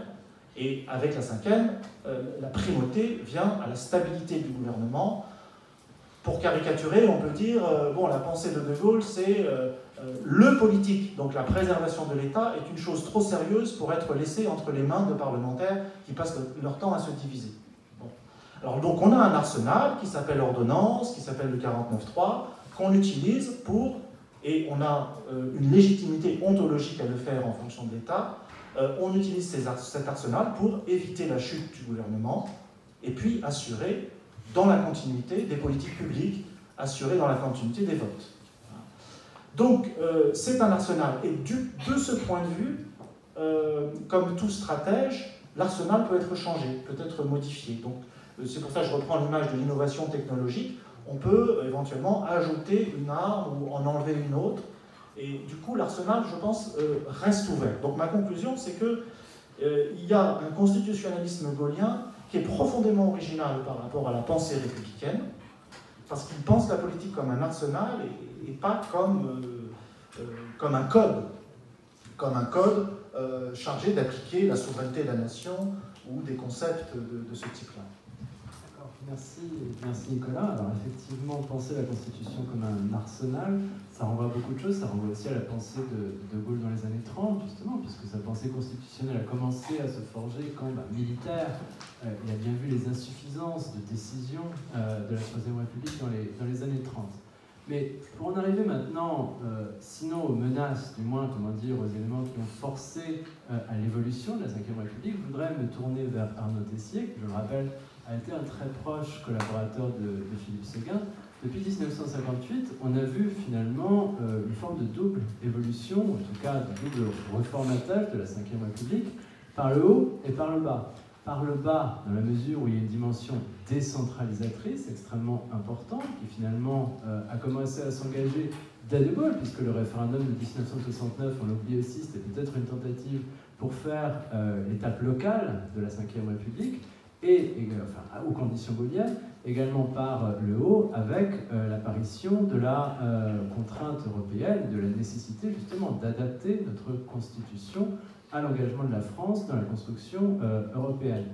et avec la cinquième, la primauté vient à la stabilité du gouvernement. Pour caricaturer, on peut dire, la pensée de Gaulle, c'est le politique, donc la préservation de l'État, est une chose trop sérieuse pour être laissée entre les mains de parlementaires qui passent leur temps à se diviser. Bon. Alors donc on a un arsenal qui s'appelle ordonnance, qui s'appelle le 49.3, qu'on utilise pour, et on a une légitimité ontologique à le faire en fonction de l'État, on utilise cet arsenal pour éviter la chute du gouvernement et puis assurer dans la continuité des politiques publiques, assurer dans la continuité des votes. Donc c'est un arsenal. Et de ce point de vue, comme tout stratège, l'arsenal peut être changé, peut être modifié. Donc, c'est pour ça que je reprends l'image de l'innovation technologique. On peut éventuellement ajouter une arme ou en enlever une autre. Et du coup, l'arsenal, je pense, reste ouvert. Donc ma conclusion, c'est qu'il y a un constitutionnalisme gaulien qui est profondément original par rapport à la pensée républicaine, parce qu'il pense la politique comme un arsenal et pas comme un code chargé d'appliquer la souveraineté de la nation ou des concepts de ce type-là. Merci Nicolas. Alors effectivement, penser la Constitution comme un arsenal, ça renvoie à beaucoup de choses. Ça renvoie aussi à la pensée de Gaulle dans les années 30, justement, puisque sa pensée constitutionnelle a commencé à se forger quand, militaire, il a bien vu les insuffisances de décision de la Troisième République dans les années 30. Mais pour en arriver maintenant, sinon aux menaces, du moins, comment dire, aux éléments qui ont forcé à l'évolution de la Ve République, je voudrais me tourner vers Arnaud Tessier, qui, je le rappelle, a été un très proche collaborateur de Philippe Séguin. Depuis 1958, on a vu finalement une forme de double évolution, en tout cas de double reformatage de la Ve République, par le haut et par le bas. Par le bas, dans la mesure où il y a une dimension décentralisatrice extrêmement importante, qui finalement a commencé à s'engager dès De Gaulle, puisque le référendum de 1969, on l'oublie aussi, c'était peut-être une tentative pour faire l'étape locale de la Ve République, enfin, aux conditions gaulliennes, également par le haut, avec l'apparition de la contrainte européenne, de la nécessité justement d'adapter notre constitution à l'engagement de la France dans la construction européenne.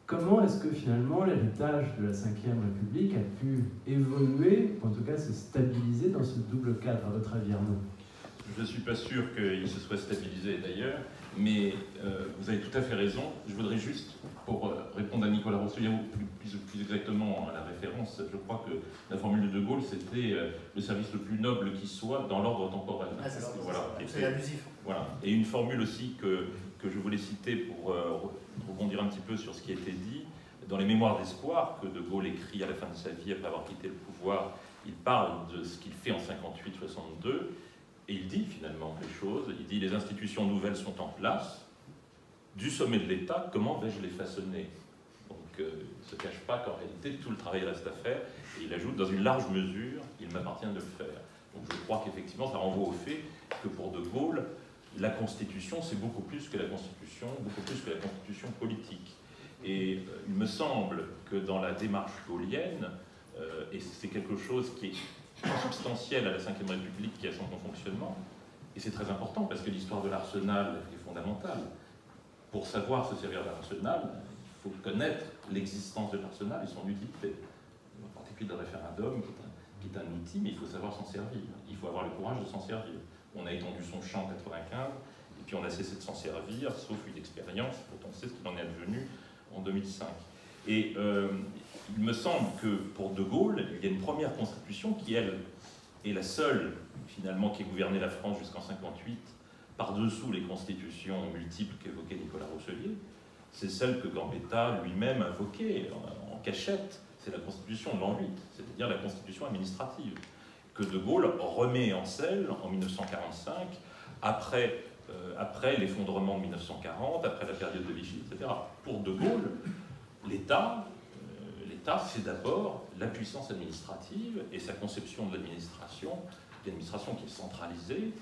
Comment est-ce que finalement l'héritage de la Ve République a pu évoluer, ou en tout cas se stabiliser dans ce double cadre, à votre avis, Arnaud ? Je ne suis pas sûr qu'il se soit stabilisé d'ailleurs, mais vous avez tout à fait raison. Je voudrais juste, pour répondre à Nicolas Rossellier, plus exactement à la référence, je crois que la formule de Gaulle, c'était le service le plus noble qui soit dans l'ordre temporel. Ah, c'est ça, voilà. c'est abusif. Voilà. Et une formule aussi que je voulais citer pour rebondir un petit peu sur ce qui a été dit. Dans les Mémoires d'espoir que de Gaulle écrit à la fin de sa vie après avoir quitté le pouvoir, il parle de ce qu'il fait en 58-62. Et il dit finalement les choses, il dit les institutions nouvelles sont en place, du sommet de l'État, comment vais-je les façonner? Donc il ne se cache pas qu'en réalité tout le travail reste à faire, et il ajoute dans une large mesure, il m'appartient de le faire. Donc je crois qu'effectivement ça renvoie au fait que pour De Gaulle, la Constitution c'est beaucoup plus que la Constitution, politique. Et il me semble que dans la démarche gaulienne, et c'est quelque chose qui est substantielle à la Ve République qui a son fonctionnement, et c'est très important parce que l'histoire de l'arsenal est fondamentale. Pour savoir se servir de l'arsenal, il faut connaître l'existence de l'arsenal et son utilité. En particulier le référendum qui est un outil, mais il faut savoir s'en servir. Il faut avoir le courage de s'en servir. On a étendu son champ en 1995, et puis on a cessé de s'en servir, sauf une expérience, dont on sait ce qu'il en est advenu en 2005. Et il me semble que pour De Gaulle, il y a une première constitution qui, elle, est la seule, finalement, qui ait gouverné la France jusqu'en 1958, par-dessous les constitutions multiples qu'évoquait Nicolas Rossellier. C'est celle que Gambetta lui-même invoquait en cachette. C'est la constitution de l'an 8, c'est-à-dire la constitution administrative, que De Gaulle remet en selle en 1945, après l'effondrement de 1940, après la période de Vichy, etc. Pour De Gaulle, l'État, c'est d'abord la puissance administrative et sa conception de l'administration qui est centralisée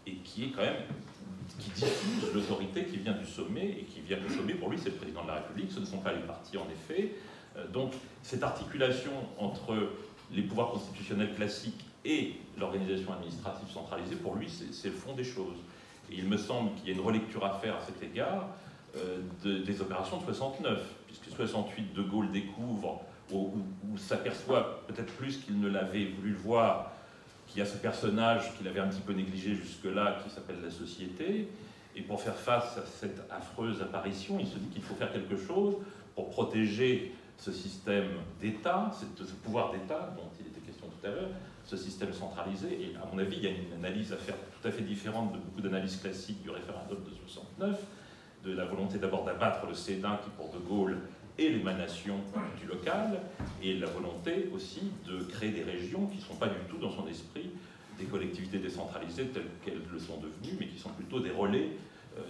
et qui est quand même, qui diffuse l'autorité qui vient du sommet, et qui vient du sommet, pour lui, c'est le président de la République, ce ne sont pas les partis, en effet. Donc, cette articulation entre les pouvoirs constitutionnels classiques et l'organisation administrative centralisée, pour lui, c'est le fond des choses. Et il me semble qu'il y a une relecture à faire à cet égard des opérations de 69, puisque 68, De Gaulle découvre, ou s'aperçoit peut-être plus qu'il ne l'avait voulu le voir, qu'il y a ce personnage qu'il avait un petit peu négligé jusque-là, qui s'appelle la société, et pour faire face à cette affreuse apparition, il se dit qu'il faut faire quelque chose pour protéger ce système d'État, ce pouvoir d'État dont il était question tout à l'heure, ce système centralisé. Et à mon avis, il y a une analyse à faire tout à fait différente de beaucoup d'analyses classiques du référendum de 69, de la volonté d'abord d'abattre le Sénat qui, pour De Gaulle, est l'émanation du local, et la volonté aussi de créer des régions qui ne sont pas du tout dans son esprit des collectivités décentralisées telles qu'elles le sont devenues, mais qui sont plutôt des relais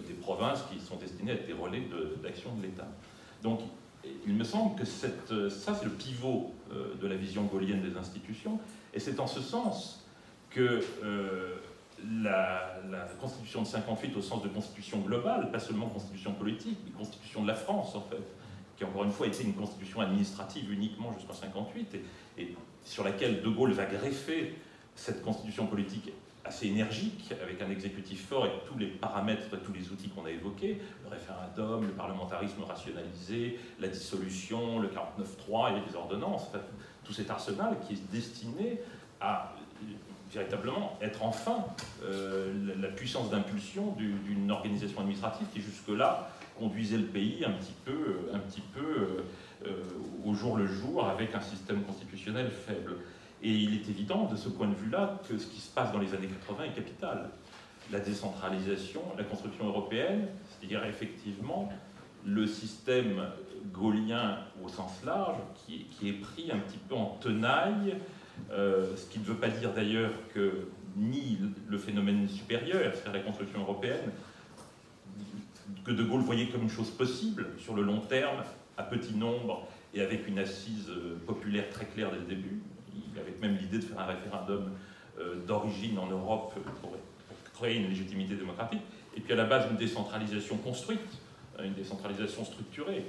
des provinces qui sont destinées à être des relais d'action de l'État. Donc, il me semble que ça, c'est le pivot de la vision gaullienne des institutions, et c'est en ce sens que la Constitution de 58, au sens de constitution globale, pas seulement constitution politique, mais constitution de la France, en fait, qui encore une fois était une constitution administrative uniquement jusqu'en 58, et sur laquelle De Gaulle va greffer cette constitution politique assez énergique, avec un exécutif fort et tous les paramètres, tous les outils qu'on a évoqués, le référendum, le parlementarisme rationalisé, la dissolution, le 49.3 et les ordonnances, enfin, tout cet arsenal qui est destiné à véritablement être enfin la puissance d'impulsion d'une organisation administrative qui jusque-là conduisait le pays un petit peu au jour le jour avec un système constitutionnel faible. Et il est évident de ce point de vue-là que ce qui se passe dans les années 80 est capital. La décentralisation, la construction européenne, c'est-à-dire effectivement le système gaullien au sens large qui est pris un petit peu en tenaille, ce qui ne veut pas dire d'ailleurs que ni le phénomène supérieur, c'est-à-dire la construction européenne, que De Gaulle voyait comme une chose possible sur le long terme, à petit nombre et avec une assise populaire très claire dès le début. Il avait même l'idée de faire un référendum d'origine en Europe pour créer une légitimité démocratique, et puis à la base une décentralisation construite, une décentralisation structurée.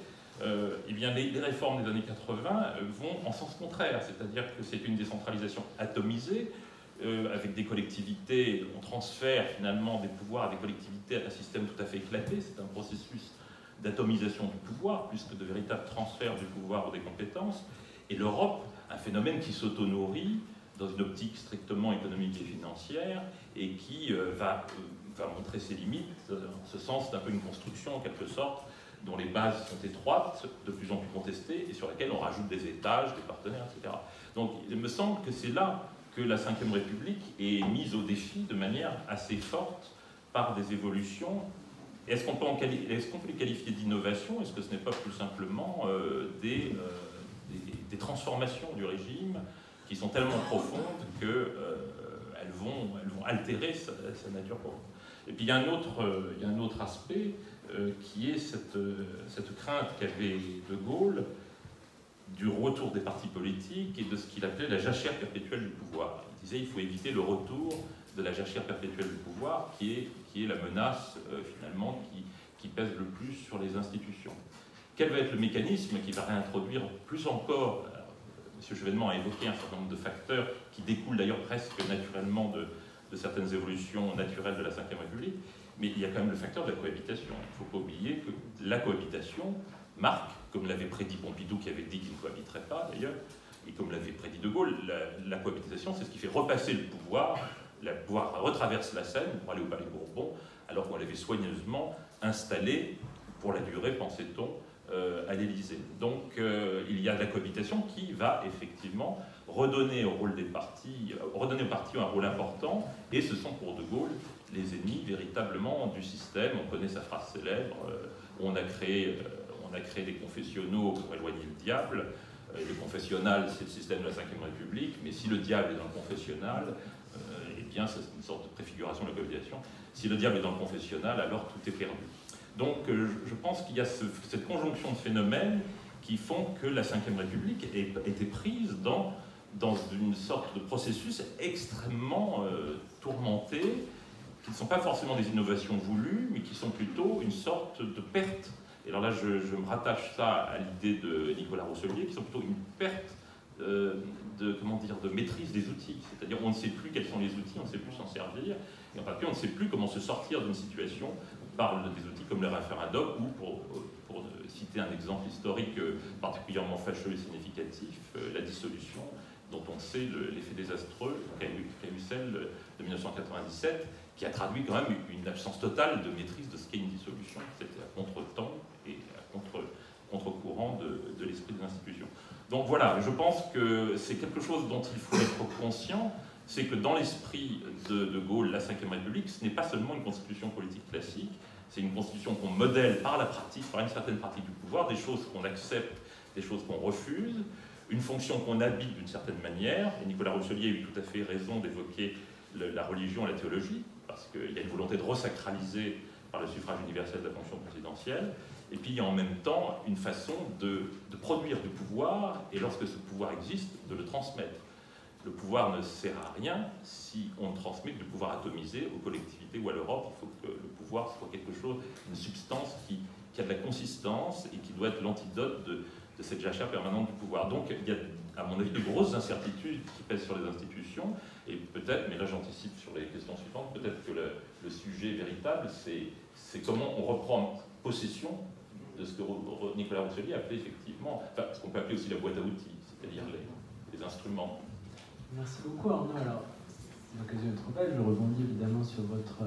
Eh bien, les réformes des années 80 vont en sens contraire, c'est-à-dire que c'est une décentralisation atomisée, avec des collectivités, on transfère finalement des pouvoirs à des collectivités à un système tout à fait éclaté, c'est un processus d'atomisation du pouvoir, plus que de véritable transfert du pouvoir ou des compétences, et l'Europe, un phénomène qui s'auto-nourrit dans une optique strictement économique et financière, et qui va montrer ses limites, en ce sens d'un peu une construction en quelque sorte, dont les bases sont étroites, de plus en plus contestées, et sur laquelle on rajoute des étages, des partenaires, etc. Donc il me semble que c'est là que la Ve République est mise au défi de manière assez forte par des évolutions. Est-ce qu'on peut les qualifier d'innovation? Est-ce que ce n'est pas plus simplement des transformations du régime qui sont tellement profondes qu'elles vont altérer sa nature profonde? Et puis il y a un autre aspect qui est cette crainte qu'avait De Gaulle du retour des partis politiques et de ce qu'il appelait la jachère perpétuelle du pouvoir. Il disait qu'il faut éviter le retour de la jachère perpétuelle du pouvoir qui est la menace finalement qui pèse le plus sur les institutions. Quel va être le mécanisme qui va réintroduire plus encore, M. Chevènement a évoqué un certain nombre de facteurs qui découlent d'ailleurs presque naturellement de certaines évolutions naturelles de la Ve République, mais il y a quand même le facteur de la cohabitation. Il ne faut pas oublier que la cohabitation marque, comme l'avait prédit Pompidou qui avait dit qu'il ne cohabiterait pas d'ailleurs, et comme l'avait prédit De Gaulle, la cohabitation c'est ce qui fait repasser le pouvoir retraverse la Seine pour aller au Palais Bourbon, alors qu'on l'avait soigneusement installé pour la durée, pensait-on, à l'Élysée. Donc il y a la cohabitation qui va effectivement redonner aux partis un rôle important, et ce sont pour De Gaulle les ennemis véritablement du système. On connaît sa phrase célèbre, on a créé des confessionnaux pour éloigner le diable. Le confessionnal, c'est le système de la Ve République, mais si le diable est dans le confessionnal, eh bien c'est une sorte de préfiguration de la cohabitation. Si le diable est dans le confessionnal, alors tout est perdu. Donc je pense qu'il y a cette conjonction de phénomènes qui font que la Ve République a été prise dans une sorte de processus extrêmement tourmenté, qui ne sont pas forcément des innovations voulues, mais qui sont plutôt une sorte de perte. Et alors là, je me rattache ça à l'idée de Nicolas Rousselier, qui sont plutôt une perte de maîtrise des outils. C'est-à-dire on ne sait plus quels sont les outils, on ne sait plus s'en servir, et en particulier on ne sait plus comment se sortir d'une situation. On parle des outils comme le référendum, ou pour citer un exemple historique particulièrement fâcheux et significatif, la dissolution, dont on sait l'effet désastreux qu'a eu celle de 1997, qui a traduit quand même une absence totale de maîtrise de ce qu'est une dissolution. C'était à contre-temps et à contre-courant de l'esprit des institutions. Donc voilà, je pense que c'est quelque chose dont il faut être conscient, c'est que dans l'esprit de Gaulle, la Ve République, ce n'est pas seulement une constitution politique classique, c'est une constitution qu'on modèle par la pratique, par une certaine pratique du pouvoir, des choses qu'on accepte, des choses qu'on refuse, une fonction qu'on habite d'une certaine manière, et Nicolas Rousselier a eu tout à fait raison d'évoquer la religion et la théologie, parce qu'il y a une volonté de resacraliser par le suffrage universel de la fonction présidentielle. Et puis il y a en même temps une façon de produire du pouvoir, et lorsque ce pouvoir existe, de le transmettre. Le pouvoir ne sert à rien si on transmet du pouvoir atomisé aux collectivités ou à l'Europe. Il faut que le pouvoir soit quelque chose, une substance qui a de la consistance et qui doit être l'antidote de cette jachère permanente du pouvoir. Donc il y a, à mon avis, de grosses incertitudes qui pèsent sur les institutions, et peut-être, mais là j'anticipe sur les questions suivantes, peut-être que le sujet véritable, c'est comment on reprend possession de ce que Nicolas Rousselier appelait effectivement, enfin, ce qu'on peut appeler aussi la boîte à outils, c'est-à-dire les instruments. Merci beaucoup Arnaud. Alors, l'occasion est trop belle, je rebondis évidemment sur votre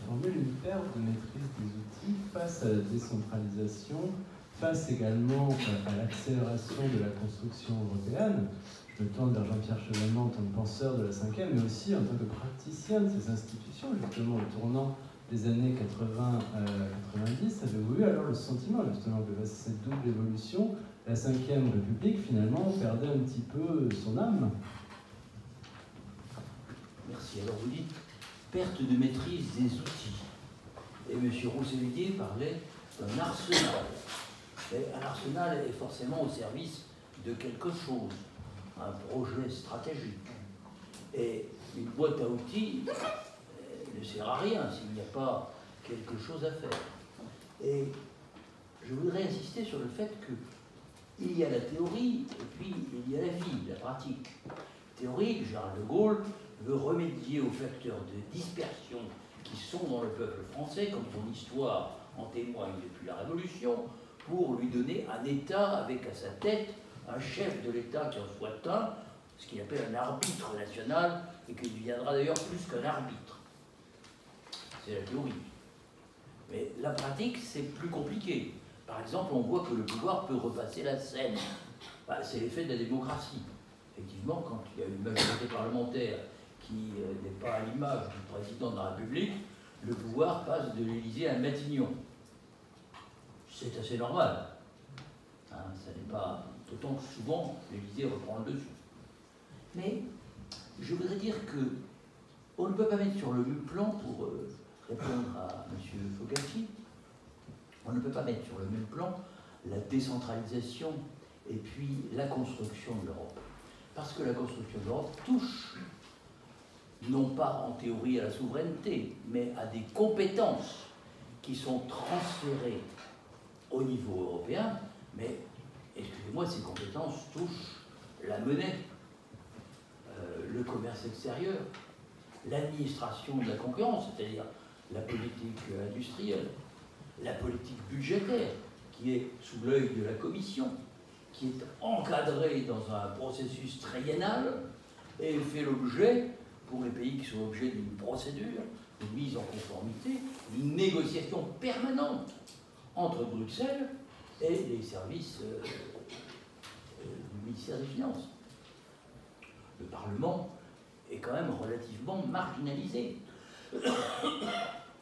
formule, une perte de maîtrise des outils face à la décentralisation, face également à l'accélération de la construction européenne. Je me tourne vers Jean-Pierre Chevènement en tant que penseur de la 5e, mais aussi en tant que praticien de ces institutions, justement au tournant des années 80-90. Avez-vous eu alors le sentiment, justement, que face à cette double évolution, la 5e République, finalement, perdait un petit peu son âme? Merci. Alors vous dites perte de maîtrise des outils. Et M. Rousselier parlait d'un arsenal. Et un arsenal est forcément au service de quelque chose, un projet stratégique. Et une boîte à outils ne sert à rien s'il n'y a pas quelque chose à faire. Et je voudrais insister sur le fait qu'il y a la théorie et puis il y a la vie, la pratique. Théorie, Charles de Gaulle veut remédier aux facteurs de dispersion qui sont dans le peuple français, comme son histoire en témoigne depuis la Révolution, pour lui donner un État avec à sa tête un chef de l'État qui en soit un, ce qu'il appelle un arbitre national, et qui deviendra d'ailleurs plus qu'un arbitre. C'est la théorie. Mais la pratique, c'est plus compliqué. Par exemple, on voit que le pouvoir peut repasser la scène. Bah, c'est l'effet de la démocratie. Effectivement, quand il y a une majorité parlementaire qui n'est pas à l'image du président de la République, le pouvoir passe de l'Élysée à Matignon. C'est assez normal. Hein, ça n'est pas... D'autant que souvent, l'Élysée reprend le dessus. Mais je voudrais dire que on ne peut pas mettre sur le même plan, pour répondre à M. Fogacci, on ne peut pas mettre sur le même plan la décentralisation et puis la construction de l'Europe. Parce que la construction de l'Europe touche, non pas en théorie à la souveraineté, mais à des compétences qui sont transférées au niveau européen, mais, excusez-moi, ces compétences touchent la monnaie, le commerce extérieur, l'administration de la concurrence, c'est-à-dire la politique industrielle, la politique budgétaire, qui est sous l'œil de la Commission, qui est encadrée dans un processus triennal et fait l'objet, pour les pays qui sont l'objet d'une procédure de mise en conformité, d'une négociation permanente entre Bruxelles et les services du ministère des Finances. Le Parlement est quand même relativement marginalisé.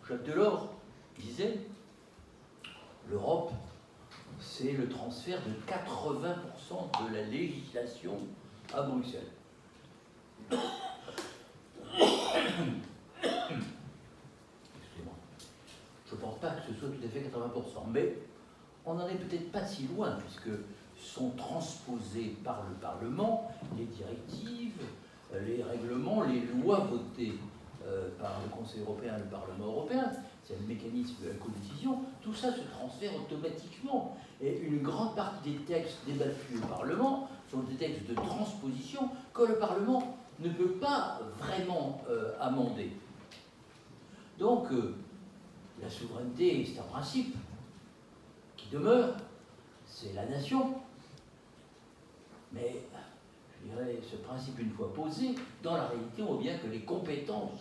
Jacques Delors disait « L'Europe, c'est le transfert de 80% de la législation à Bruxelles. » Excusez-moi. Je ne pense pas que ce soit tout à fait 80%, mais on n'en est peut-être pas si loin, puisque sont transposées par le Parlement les directives, les règlements, les lois votées par le Conseil européen et le Parlement européen. C'est le mécanisme de la codécision. Tout ça se transfère automatiquement. Et une grande partie des textes débattus au Parlement sont des textes de transposition que le Parlement ne peut pas vraiment amender. Donc, la souveraineté, c'est un principe qui demeure, c'est la nation. Mais, je dirais, ce principe, une fois posé, dans la réalité, on voit bien que les compétences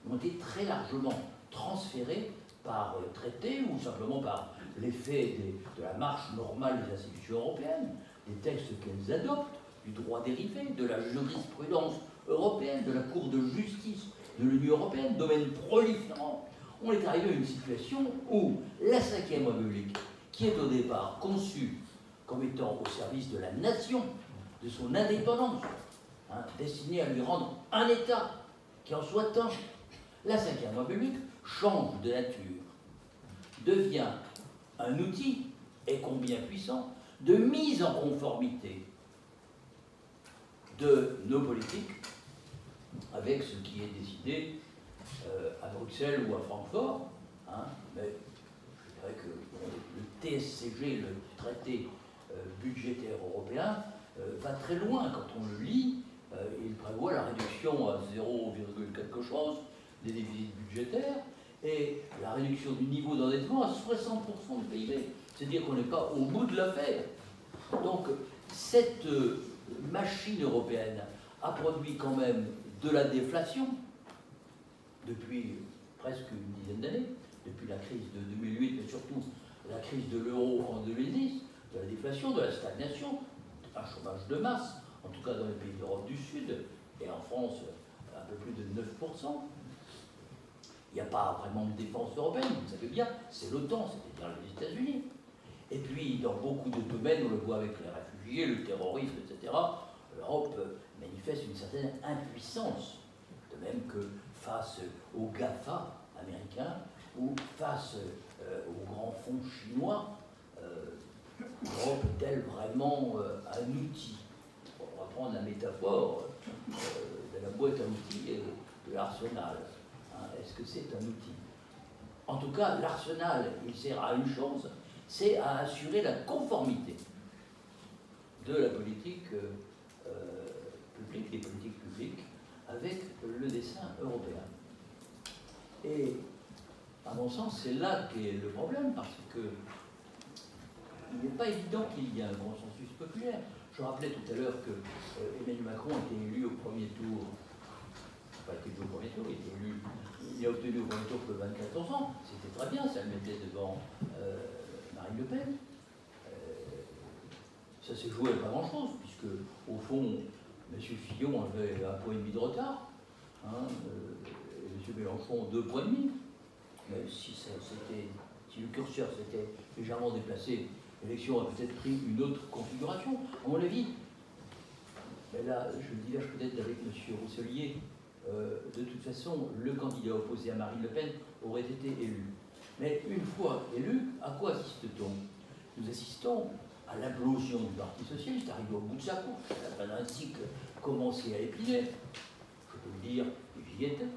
ont été très largement transférées par traité ou simplement par l'effet de la marche normale des institutions européennes, des textes qu'elles adoptent, du droit dérivé, de la jurisprudence européenne, de la Cour de justice de l'Union européenne, domaine proliférant. On est arrivé à une situation où la 5e République, qui est au départ conçue comme étant au service de la nation, de son indépendance, destinée à lui rendre un État qui en soit un, la 5e République change de nature devient un outil, et combien puissant, de mise en conformité de nos politiques avec ce qui est décidé à Bruxelles ou à Francfort. Hein, mais je dirais que le TSCG, le traité budgétaire européen, va très loin. Quand on le lit, il prévoit la réduction à 0, quelque chose des déficits budgétaires et la réduction du niveau d'endettement à 60% du PIB. C'est-à-dire qu'on n'est pas au bout de l'affaire. Donc, cette machine européenne a produit quand même de la déflation depuis presque une dizaine d'années, depuis la crise de 2008, mais surtout la crise de l'euro en 2010, de la déflation, de la stagnation, un chômage de masse, en tout cas dans les pays d'Europe du Sud, et en France, un peu plus de 9%. Il n'y a pas vraiment de défense européenne, vous savez bien, c'est l'OTAN, c'est-à-dire les États-Unis. Et puis, dans beaucoup de domaines, on le voit avec les réfugiés, le terrorisme, etc., l'Europe manifeste une certaine impuissance, de même que face aux GAFA américains ou face aux grands fonds chinois, l'Europe est-elle vraiment un outil? On va prendre la métaphore de la boîte à outils et de l'arsenal. Hein, est-ce que c'est un outil? En tout cas, l'arsenal, il sert à une chose, c'est à assurer la conformité de la politique publique, des politiques publiques, avec le dessein européen. Et, à mon sens, c'est là qu'est le problème, parce que il n'est pas évident qu'il y ait un consensus populaire. Je rappelais tout à l'heure que Emmanuel Macron a été élu au premier tour, pas été élu au premier tour, il a obtenu au premier tour que 24%, c'était très bien, ça le mettait devant Marine Le Pen. Ça s'est joué à pas grand-chose, puisque, au fond, M. Fillon avait 1,5 point de retard, hein, et M. Mélenchon 2,5 points. Mais si le curseur s'était légèrement déplacé, l'élection a peut-être pris une autre configuration. À mon avis, mais là, je diverge peut-être avec M. Rousselier, de toute façon, le candidat opposé à Marine Le Pen aurait été élu. Mais une fois élu, à quoi assiste-t-on? Nous assistons à l'implosion du Parti socialiste, arrivé au bout de sa course. La fin d'un cycle commençait à épiler. Je peux le dire, j'y étais.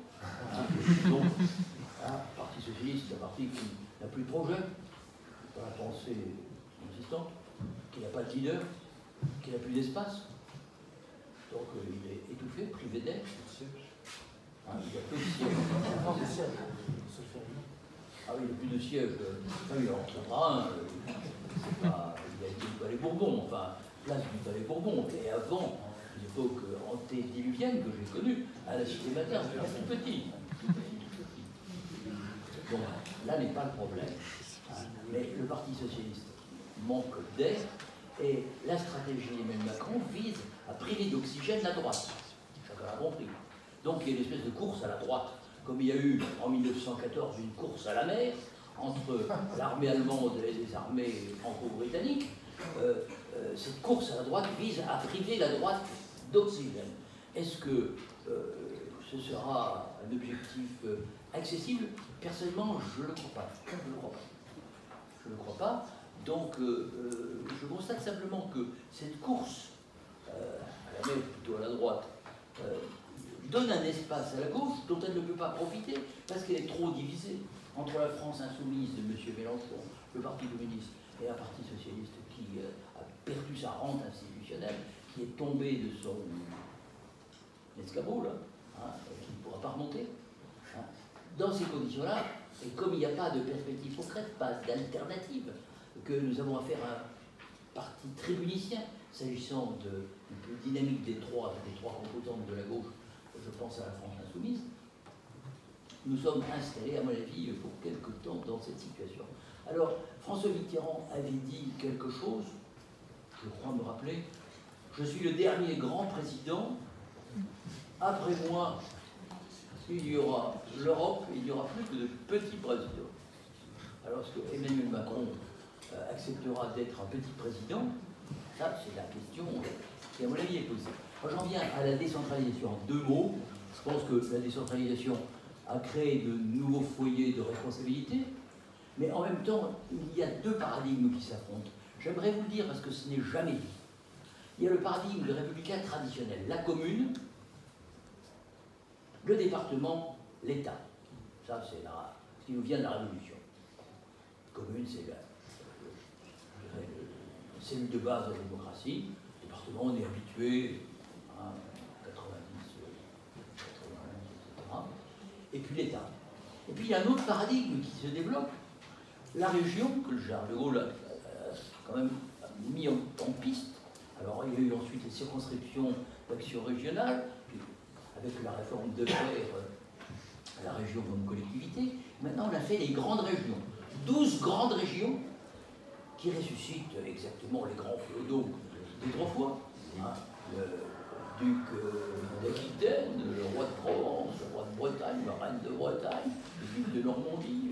Donc, le Parti socialiste, c'est un parti qui n'a plus de projet, dans la pensée consistante, qui n'a pas de leader, qui n'a plus d'espace. Donc il est étouffé, privé d'air. Hein, il n'y a plus de siège. Ah oui, il n'y a plus de siège. Ah oui, alors, il y en aura un. Il a été du Palais Bourbon, enfin, place du Palais Bourbon. Et avant, l'époque antédiluvienne que j'ai connue, à la Cité Materne, c'était tout petit. Donc là n'est pas le problème. Mais le Parti socialiste manque d'air et la stratégie d'Emmanuel Macron vise à priver d'oxygène la droite. Chacun l'a compris. Donc il y a une espèce de course à la droite, comme il y a eu en 1914 une course à la mer entre l'armée allemande et les armées franco-britanniques. Cette course à la droite vise à priver la droite d'oxygène. Est-ce que ce sera un objectif accessible? Personnellement, je ne le crois pas. Je ne le crois pas. Donc, je constate simplement que cette course, à la même plutôt à la droite, donne un espace à la gauche dont elle ne peut pas profiter parce qu'elle est trop divisée entre la France insoumise de M. Mélenchon, le Parti communiste, et un Parti socialiste qui a perdu sa rente institutionnelle, qui est tombé de son escabeau, là, hein, qui ne pourra pas remonter. Hein. Dans ces conditions-là, et comme il n'y a pas de perspective concrète, pas d'alternative, que nous avons affaire à un parti tribunicien, s'agissant de dynamique des trois composantes de la gauche, je pense à la France insoumise, nous sommes installés, à mon avis, pour quelque temps dans cette situation. Alors, François Mitterrand avait dit quelque chose, je crois me rappeler, je suis le dernier grand président, après moi, il y aura l'Europe, il n'y aura plus que de petits présidents. Alors, est-ce que Emmanuel Macron acceptera d'être un petit président? Ça, c'est la question qui, à mon avis, est posée. Moi, j'en viens à la décentralisation en 2 mots. Je pense que la décentralisation a créé de nouveaux foyers de responsabilité. Mais en même temps, il y a deux paradigmes qui s'affrontent. J'aimerais vous le dire parce que ce n'est jamais dit. Il y a le paradigme républicain traditionnel, la commune, le département, l'État. Ça, c'est ce qui nous vient de la Révolution. Commune, c'est la cellule de base de la démocratie. Le département, on est habitué, 90, 91, etc. Et puis l'État. Et puis il y a un autre paradigme qui se développe. La région, que le général de Gaulle a quand même mis en piste. Alors il y a eu ensuite les circonscriptions d'action régionale, puis avec la réforme de faire la région comme collectivité. Maintenant on a fait les grandes régions. 12 grandes régions qui ressuscitent exactement les grands féodaux d'autrefois. Le duc d'Aquitaine, le roi de Provence, le roi de Bretagne, la reine de Bretagne, le duc de Normandie,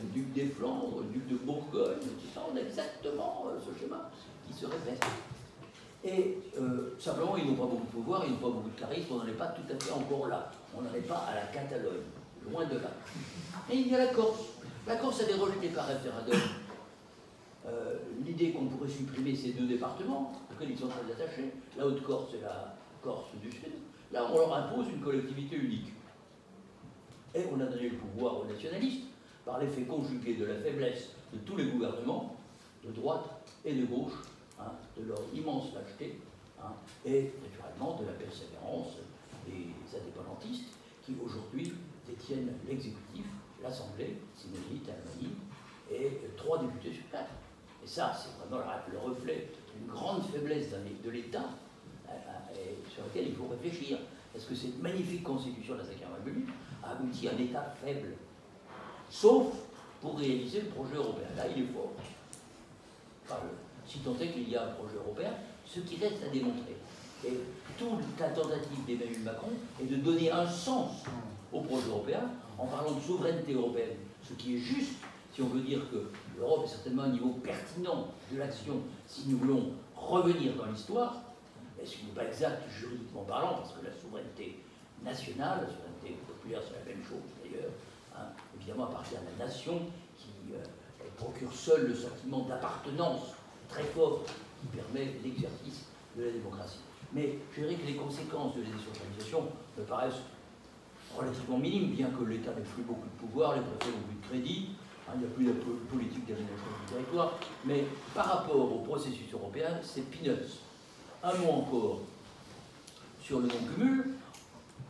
le duc des Flandres, le duc de Bourgogne, tout ça, on a exactement ce schéma qui se répète. Et simplement, ils n'ont pas beaucoup de pouvoir, ils n'ont pas beaucoup de charisme, on n'en est pas tout à fait encore là. On n'en est pas à la Catalogne, loin de là. Et il y a la Corse. La Corse a été rejetée par référendum. L'idée qu'on pourrait supprimer ces deux départements, auxquels ils sont très attachés, la Haute-Corse et la Corse du Sud, là on leur impose une collectivité unique. Et on a donné le pouvoir aux nationalistes par l'effet conjugué de la faiblesse de tous les gouvernements, de droite et de gauche, de leur immense lâcheté, et naturellement de la persévérance des indépendantistes qui aujourd'hui détiennent l'exécutif, l'Assemblée, Synédite, Almanie, et 3 députés sur 4. Et ça, c'est vraiment le reflet d'une grande faiblesse de l'État sur laquelle il faut réfléchir. Est-ce que cette magnifique constitution de la Ve République a abouti à un État faible, sauf pour réaliser le projet européen? Là, il est fort. Enfin, si tant est qu'il y a un projet européen, ce qui reste à démontrer. Et toute la tentative d'Emmanuel Macron est de donner un sens au projet européen en parlant de souveraineté européenne, ce qui est juste si on veut dire que l'Europe est certainement un niveau pertinent de l'action si nous voulons revenir dans l'histoire, mais ce qui n'est pas exact juridiquement parlant, parce que la souveraineté nationale, la souveraineté populaire, c'est la même chose d'ailleurs, évidemment appartient à la nation qui procure seule le sentiment d'appartenance très fort qui permet l'exercice de la démocratie. Mais je dirais que les conséquences de la décentralisation me paraissent relativement minimes, bien que l'État n'ait plus beaucoup de pouvoir, les préfets n'ont plus de crédit, il n'y a plus de politique d'aménagement du territoire, mais par rapport au processus européen, c'est peanuts. Un mot encore sur le non-cumul.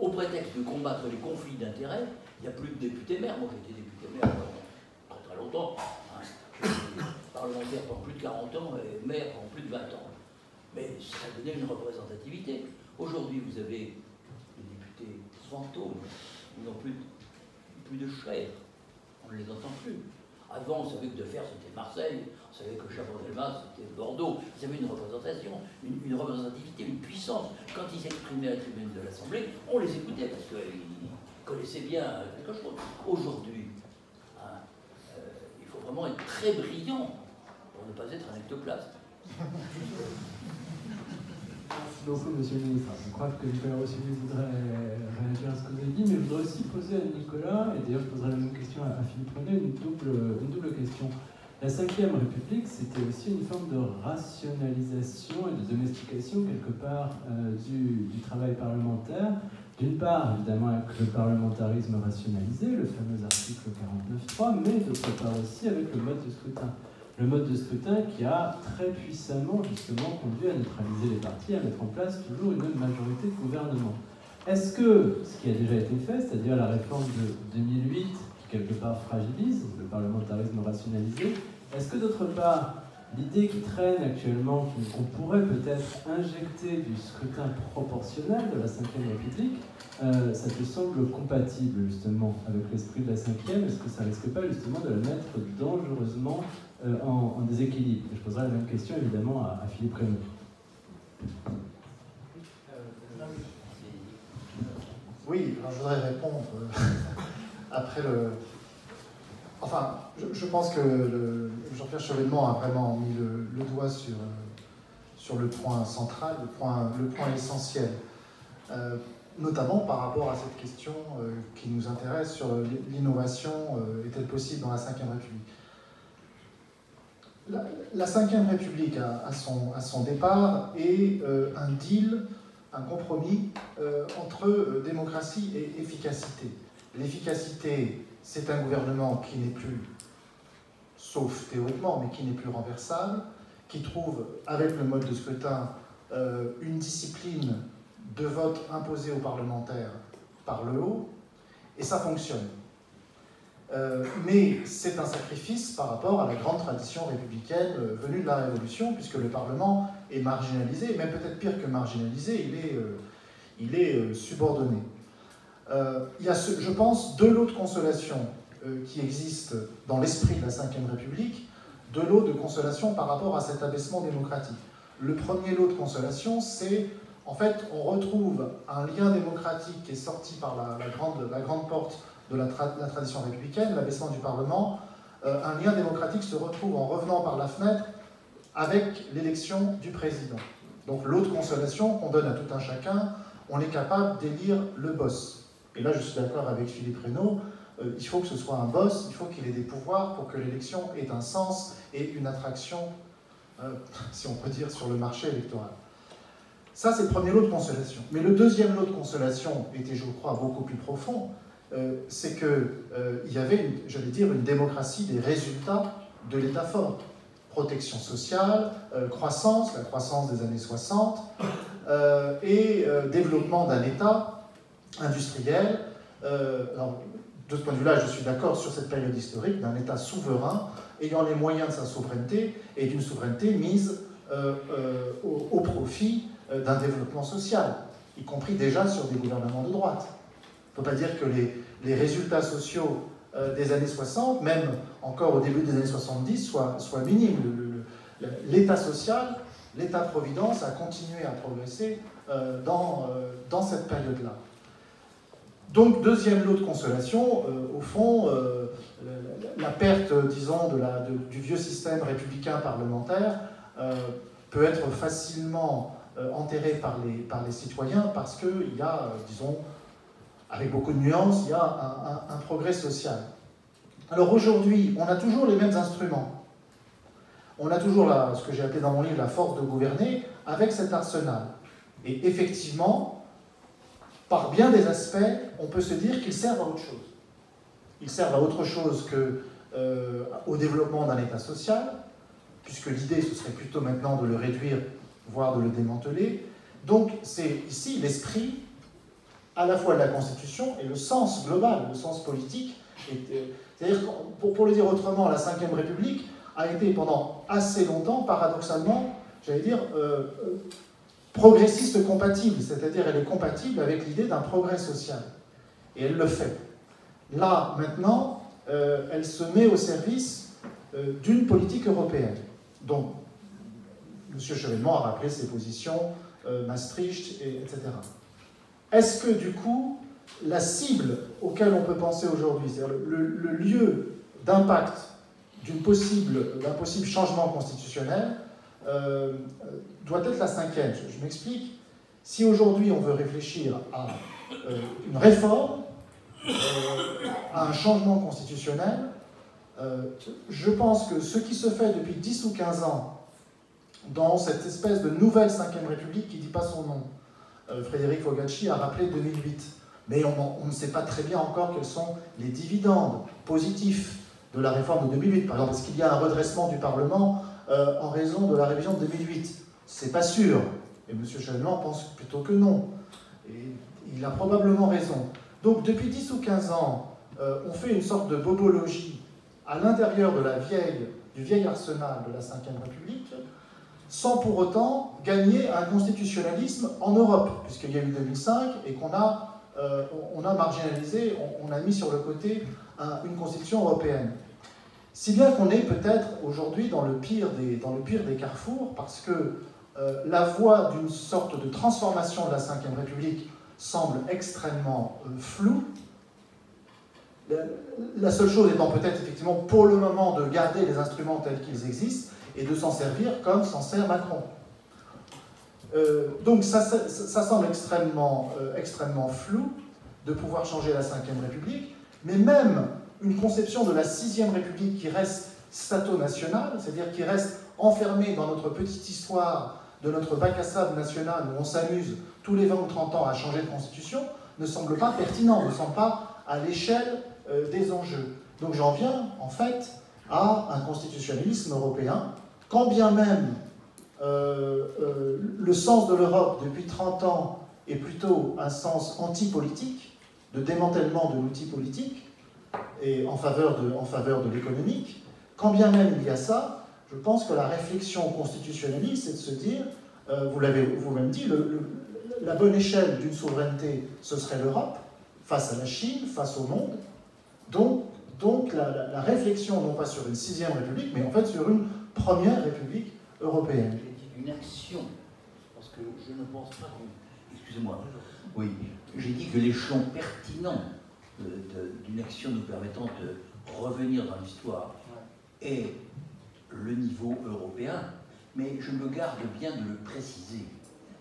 Au prétexte de combattre les conflits d'intérêts, il n'y a plus de députés maires. Moi, j'ai été député maire pendant très longtemps. J'ai été parlementaire pendant plus de 40 ans et maire pendant plus de 20 ans. Mais ça donnait une représentativité. Aujourd'hui, vous avez des députés fantômes. Ils n'ont plus de chair. On ne les entend plus. Avant, on savait que Defers, c'était Marseille, on savait que Chaban-Delmas, c'était Bordeaux. Ils avaient une représentation, une représentativité, une puissance. Quand ils s'exprimaient à la tribune de l'Assemblée, on les écoutait parce qu'ils connaissaient bien quelque chose. Aujourd'hui, il faut vraiment être très brillant pour ne pas être un ectoplasme. Merci beaucoup, monsieur le ministre. Je crois que Nicolas Rosselli voudrait réagir à ce que vous avez dit, mais je voudrais aussi poser à Nicolas, et d'ailleurs je poserai la même question à Philippe Renet, une double question. La Ve République, c'était aussi une forme de rationalisation et de domestication, quelque part, du travail parlementaire. D'une part, évidemment, avec le parlementarisme rationalisé, le fameux article 49.3, mais d'autre part aussi avec le mode de scrutin. Le mode de scrutin qui a très puissamment, justement, conduit à neutraliser les partis, à mettre en place toujours une majorité de gouvernement. Est-ce que ce qui a déjà été fait, c'est-à-dire la réforme de 2008, qui quelque part fragilise le parlementarisme rationalisé, est-ce que d'autre part, l'idée qui traîne actuellement, qu'on pourrait peut-être injecter du scrutin proportionnel de la Ve République, ça te semble compatible justement avec l'esprit de la Ve? Est-ce que ça risque pas justement de la mettre dangereusement en déséquilibre? Je poserai la même question évidemment à Philippe Renet. Oui, alors je voudrais répondre après le... Enfin, je pense que Jean-Pierre Chevènement a vraiment mis le doigt sur le point central, le point essentiel, notamment par rapport à cette question qui nous intéresse sur l'innovation est-elle possible dans la Ve République. la Ve République, à son départ, est un deal, un compromis entre démocratie et efficacité. L'efficacité, c'est un gouvernement qui n'est plus, sauf théoriquement, mais qui n'est plus renversable, qui trouve, avec le mode de scrutin, une discipline de vote imposée aux parlementaires par le haut, et ça fonctionne. Mais c'est un sacrifice par rapport à la grande tradition républicaine venue de la Révolution, puisque le Parlement est marginalisé, et même peut-être pire que marginalisé, il est subordonné. Il y a, je pense, deux lots de consolation qui existent dans l'esprit de la Ve République, deux lots de consolation par rapport à cet abaissement démocratique. Le premier lot de consolation, c'est, en fait, on retrouve un lien démocratique qui est sorti par la grande porte de la tradition républicaine, l'abaissement du Parlement. Un lien démocratique se retrouve en revenant par la fenêtre avec l'élection du président. Donc l'autre consolation qu'on donne à tout un chacun, on est capable d'élire le boss. Et là, je suis d'accord avec Philippe Reynaud, il faut que ce soit un boss, il faut qu'il ait des pouvoirs pour que l'élection ait un sens et une attraction, si on peut dire, sur le marché électoral. Ça, c'est le premier lot de consolation. Mais le deuxième lot de consolation était, je crois, beaucoup plus profond. C'est qu'il y avait, j'allais dire, une démocratie des résultats de l'État fort. Protection sociale, croissance, la croissance des années 60, et développement d'un État industriel. Alors, de ce point de vue-là, je suis d'accord sur cette période historique d'un État souverain, ayant les moyens de sa souveraineté, et d'une souveraineté mise au profit d'un développement social, y compris déjà sur des gouvernements de droite. Il ne faut pas dire que les résultats sociaux des années 60, même encore au début des années 70, soient minimes. L'État social, l'État-providence a continué à progresser dans cette période-là. Donc, deuxième lot de consolation, au fond, la perte, disons, du vieux système républicain parlementaire peut être facilement enterrée par les citoyens parce qu'il y a, disons, avec beaucoup de nuances, il y a un progrès social. Alors aujourd'hui, on a toujours les mêmes instruments. On a toujours ce que j'ai appelé dans mon livre la force de gouverner avec cet arsenal. Et effectivement, par bien des aspects, on peut se dire qu'ils servent à autre chose. Ils servent à autre chose qu'au développement d'un État social, puisque l'idée, ce serait plutôt maintenant de le réduire, voire de le démanteler. Donc, c'est ici l'esprit à la fois de la Constitution et le sens global, le sens politique. C'est-à-dire, pour le dire autrement, la Ve République a été pendant assez longtemps, paradoxalement, j'allais dire, progressiste compatible, c'est-à-dire elle est compatible avec l'idée d'un progrès social. Et elle le fait. Là, maintenant, elle se met au service d'une politique européenne. Donc, M. Chevènement a rappelé ses positions, Maastricht, etc. Est-ce que, du coup, la cible auquel on peut penser aujourd'hui, c'est-à-dire le lieu d'impact d'un possible changement constitutionnel, doit être la cinquième? Je m'explique. Si aujourd'hui on veut réfléchir à une réforme, à un changement constitutionnel, je pense que ce qui se fait depuis 10 ou 15 ans dans cette espèce de nouvelle Ve République qui ne dit pas son nom, Frédéric Fogacci a rappelé 2008, mais on ne sait pas très bien encore quels sont les dividendes positifs de la réforme de 2008. Par exemple, est-ce qu'il y a un redressement du Parlement en raison de la révision de 2008? C'est pas sûr. Et M. Chevènement pense plutôt que non. Et il a probablement raison. Donc, depuis 10 ou 15 ans, on fait une sorte de bobologie à l'intérieur du vieil arsenal de la Ve République, sans pour autant gagner un constitutionnalisme en Europe, puisqu'il y a eu 2005 et qu'on a marginalisé, on a mis sur le côté une constitution européenne. Si bien qu'on est peut-être aujourd'hui dans le pire des carrefours, parce que la voie d'une sorte de transformation de la Ve République semble extrêmement floue. La seule chose étant peut-être effectivement pour le moment de garder les instruments tels qu'ils existent et de s'en servir comme s'en sert Macron. Donc ça semble extrêmement flou de pouvoir changer la Ve République, mais même une conception de la 6e République qui reste stato-national, c'est-à-dire qui reste enfermé dans notre petite histoire de notre bac à sable national où on s'amuse tous les 20 ou 30 ans à changer de constitution, ne semble pas pertinent, ne semble pas à l'échelle des enjeux. Donc j'en viens en fait à un constitutionnalisme européen, quand bien même le sens de l'Europe depuis 30 ans est plutôt un sens anti-politique, de démantèlement de l'outil politique, et en faveur de l'économique, quand bien même il y a ça, je pense que la réflexion constitutionnaliste, c'est de se dire, vous l'avez vous-même dit, la bonne échelle d'une souveraineté, ce serait l'Europe, face à la Chine, face au monde. Donc la réflexion, non pas sur une 6e République, mais en fait sur une première République européenne. J'ai dit une action, parce que je ne pense pas qu'on... Excusez-moi. Oui, j'ai dit que l'échelon pertinent d'une action nous permettant de revenir dans l'histoire est le niveau européen, mais je me garde bien de le préciser.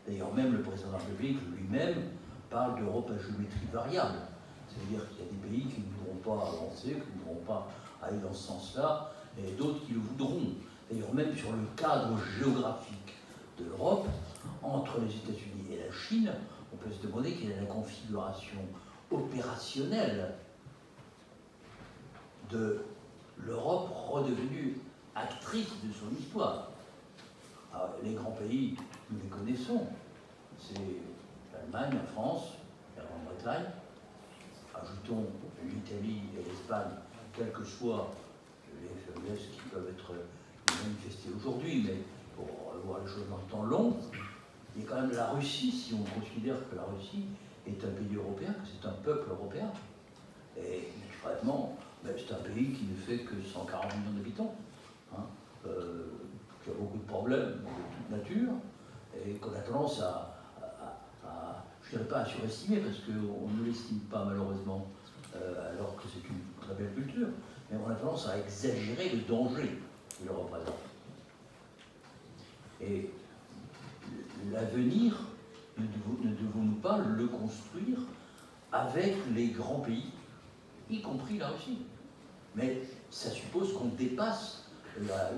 D'ailleurs, même le président de la République lui-même parle d'Europe à géométrie variable. C'est-à-dire qu'il y a des pays qui ne voudront pas avancer, qui ne voudront pas aller dans ce sens-là, et d'autres qui le voudront. D'ailleurs, même sur le cadre géographique de l'Europe, entre les États-Unis et la Chine, on peut se demander quelle est la configuration opérationnelle de l'Europe redevenue actrice de son histoire. Alors, les grands pays, nous les connaissons. C'est l'Allemagne, la France, la Grande-Bretagne. Ajoutons l'Italie et l'Espagne, quelles que soient les faiblesses qui peuvent être manifestées aujourd'hui, mais pour voir les choses dans le temps long, il y a quand même la Russie, si on considère que la Russie est un pays européen, que c'est un peuple européen. Et naturellement, c'est un pays qui ne fait que 140 millions d'habitants, hein, qui a beaucoup de problèmes de toute nature, et qu'on a tendance je ne dirais pas à surestimer, parce qu'on ne l'estime pas malheureusement, alors que c'est une très belle culture, mais on a tendance à exagérer le danger qu'il représente. Et l'avenir, ne devons-nous pas le construire avec les grands pays, y compris la Russie? Mais ça suppose qu'on dépasse la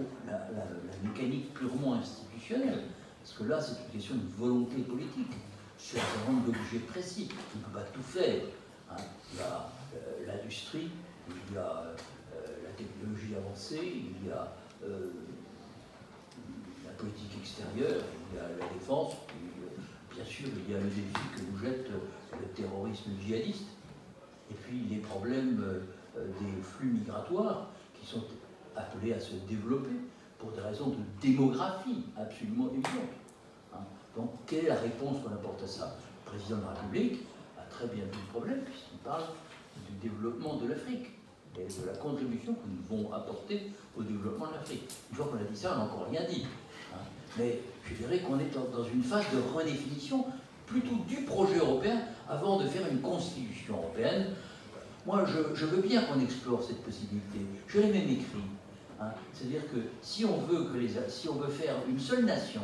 mécanique purement institutionnelle, parce que là, c'est une question de volonté politique, sur un certain nombre d'objets précis. On ne peut pas tout faire. Hein. Il y a l'industrie, il y a la technologie avancée, il y a la politique extérieure, il y a la défense, et, bien sûr, il y a le défi que nous jette le terrorisme djihadiste, et puis les problèmes des flux migratoires qui sont appelés à se développer pour des raisons de démographie absolument évidentes. Hein. Donc, quelle est la réponse qu'on apporte à ça? Le président de la République a très bien vu le problème, puisqu'il parle du développement de l'Afrique et de la contribution que nous devons apporter au développement de l'Afrique. Une fois qu'on a dit ça, on n'a encore rien dit. Hein. Mais je dirais qu'on est dans une phase de redéfinition plutôt du projet européen avant de faire une constitution européenne. Moi, je veux bien qu'on explore cette possibilité. Je l'ai même écrit. Hein. C'est-à-dire que si on veut faire une seule nation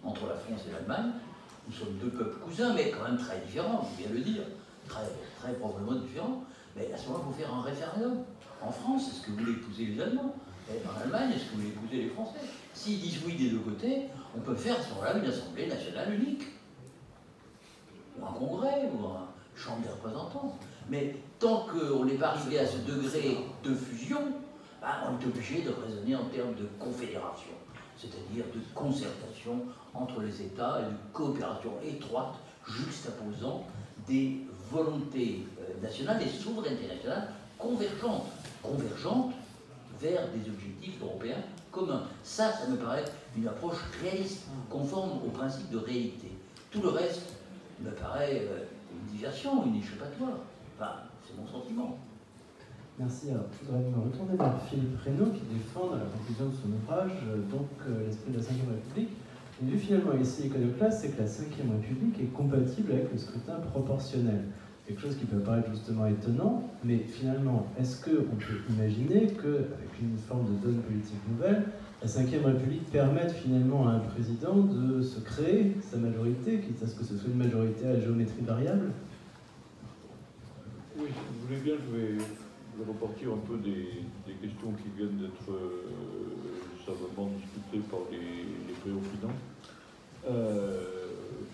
entre la France et l'Allemagne, nous sommes deux peuples cousins, mais quand même très différents, il faut bien le dire, très probablement différents. Mais à ce moment-là, il faut faire un référendum. En France, est-ce que vous voulez épouser les Allemands? Et en Allemagne, est-ce que vous voulez épouser les Français? S'ils disent oui des deux côtés, on peut faire à ce moment-là une assemblée nationale unique. Ou un congrès, ou une chambre des représentants. Mais tant qu'on n'est pas arrivé à ce degré de fusion, on est obligé de raisonner en termes de confédération, c'est-à-dire de concertation entre les États et de coopération étroite, juxtaposant des volontés nationales, des souverainetés nationales convergentes vers des objectifs européens communs. Ça me paraît une approche réaliste, conforme au principe de réalité. Tout le reste me paraît une diversion, une échappatoire. Enfin, c'est mon sentiment. Merci. Alors, je voudrais me retourner vers Philippe Reynaud qui défend dans la conclusion de son ouvrage l'esprit de la Ve République. Il dit finalement ici iconoclaste, c'est que la Ve République est compatible avec le scrutin proportionnel. Quelque chose qui peut paraître justement étonnant, mais finalement, est-ce qu'on peut imaginer qu'avec une forme de donne politique nouvelle, la Ve République permette finalement à un président de se créer sa majorité, quitte à ce que ce soit une majorité à géométrie variable? Oui, si vous voulez bien, je vais partir un peu des questions qui viennent d'être savamment discutées par les préoccupants,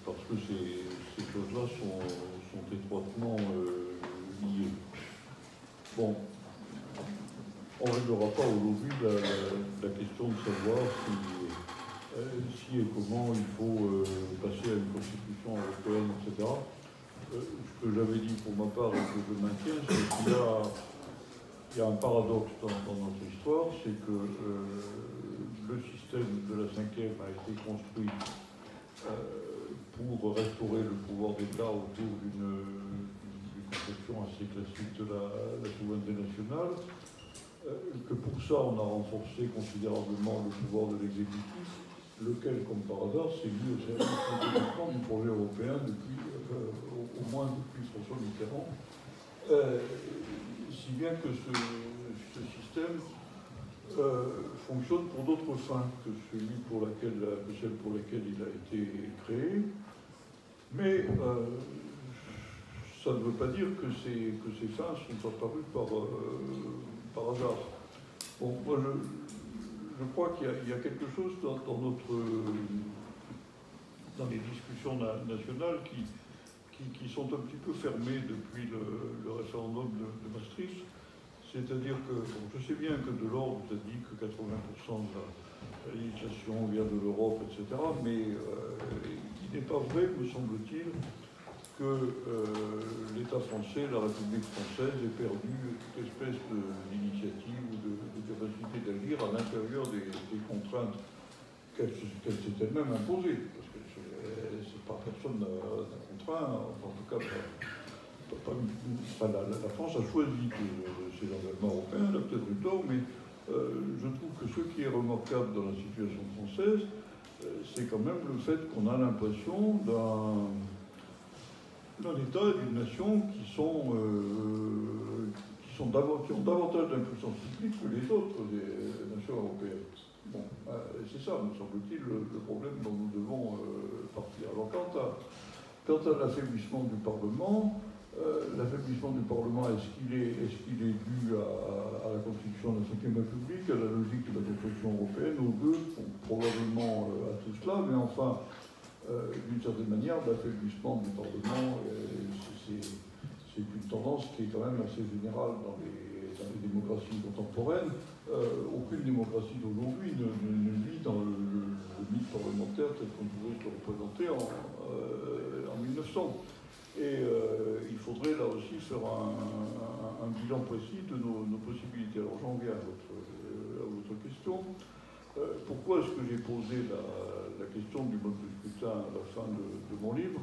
parce que ces choses-là sont étroitement liées. Bon, on ne réglera pas aujourd'hui la question de savoir si et comment il faut passer à une constitution européenne, etc. Ce que j'avais dit pour ma part et que je maintiens, c'est qu'il y a un paradoxe dans notre histoire, c'est que le système de la Ve a été construit pour restaurer le pouvoir d'État autour d'une conception assez classique de la souveraineté nationale, que pour ça on a renforcé considérablement le pouvoir de l'exécutif, lequel, comme par hasard, s'est mis au service du projet européen au moins depuis François Mitterrand, si bien que ce système fonctionne pour d'autres fins que celle pour laquelle il a été créé. Mais ça ne veut pas dire que ces fins sont apparues par hasard. Bon, moi, je crois qu'il y a quelque chose dans les discussions nationales qui sont un petit peu fermées depuis le référendum de Maastricht. C'est-à-dire que, bon, je sais bien que Delors vous a dit que 80% de la législation vient de l'Europe, etc., mais il n'est pas vrai, me semble-t-il, que l'État français, la République française, ait perdu toute espèce d'initiative ou de capacité d'agir à l'intérieur des contraintes qu'elle s'est elle-même imposées. Parce que c'est pas personne n'a contraint, enfin, en tout cas, la France a choisi ses engagements européens, elle a peut-être eu tort, mais je trouve que ce qui est remarquable dans la situation française, c'est quand même le fait qu'on a l'impression d'un État et d'une nation qui ont davantage d'impuissance publique que les autres des nations européennes. Bon, c'est ça, me semble-t-il, le problème dont nous devons partir. Alors, quant à l'affaiblissement du Parlement, est-ce qu'il est dû à la constitution de la Ve République, à la logique de la construction européenne, aux deux, probablement à tout cela, mais enfin, d'une certaine manière, l'affaiblissement du Parlement, c'est une tendance qui est quand même assez générale dans les démocraties contemporaines. Aucune démocratie d'aujourd'hui ne vit dans le mythe parlementaire tel qu'on pouvait se le représenter en 1900. Et il faudrait là aussi faire un bilan précis de nos possibilités. Alors j'en viens à votre question. Pourquoi est-ce que j'ai posé la question du mode de scrutin à la fin de mon livre?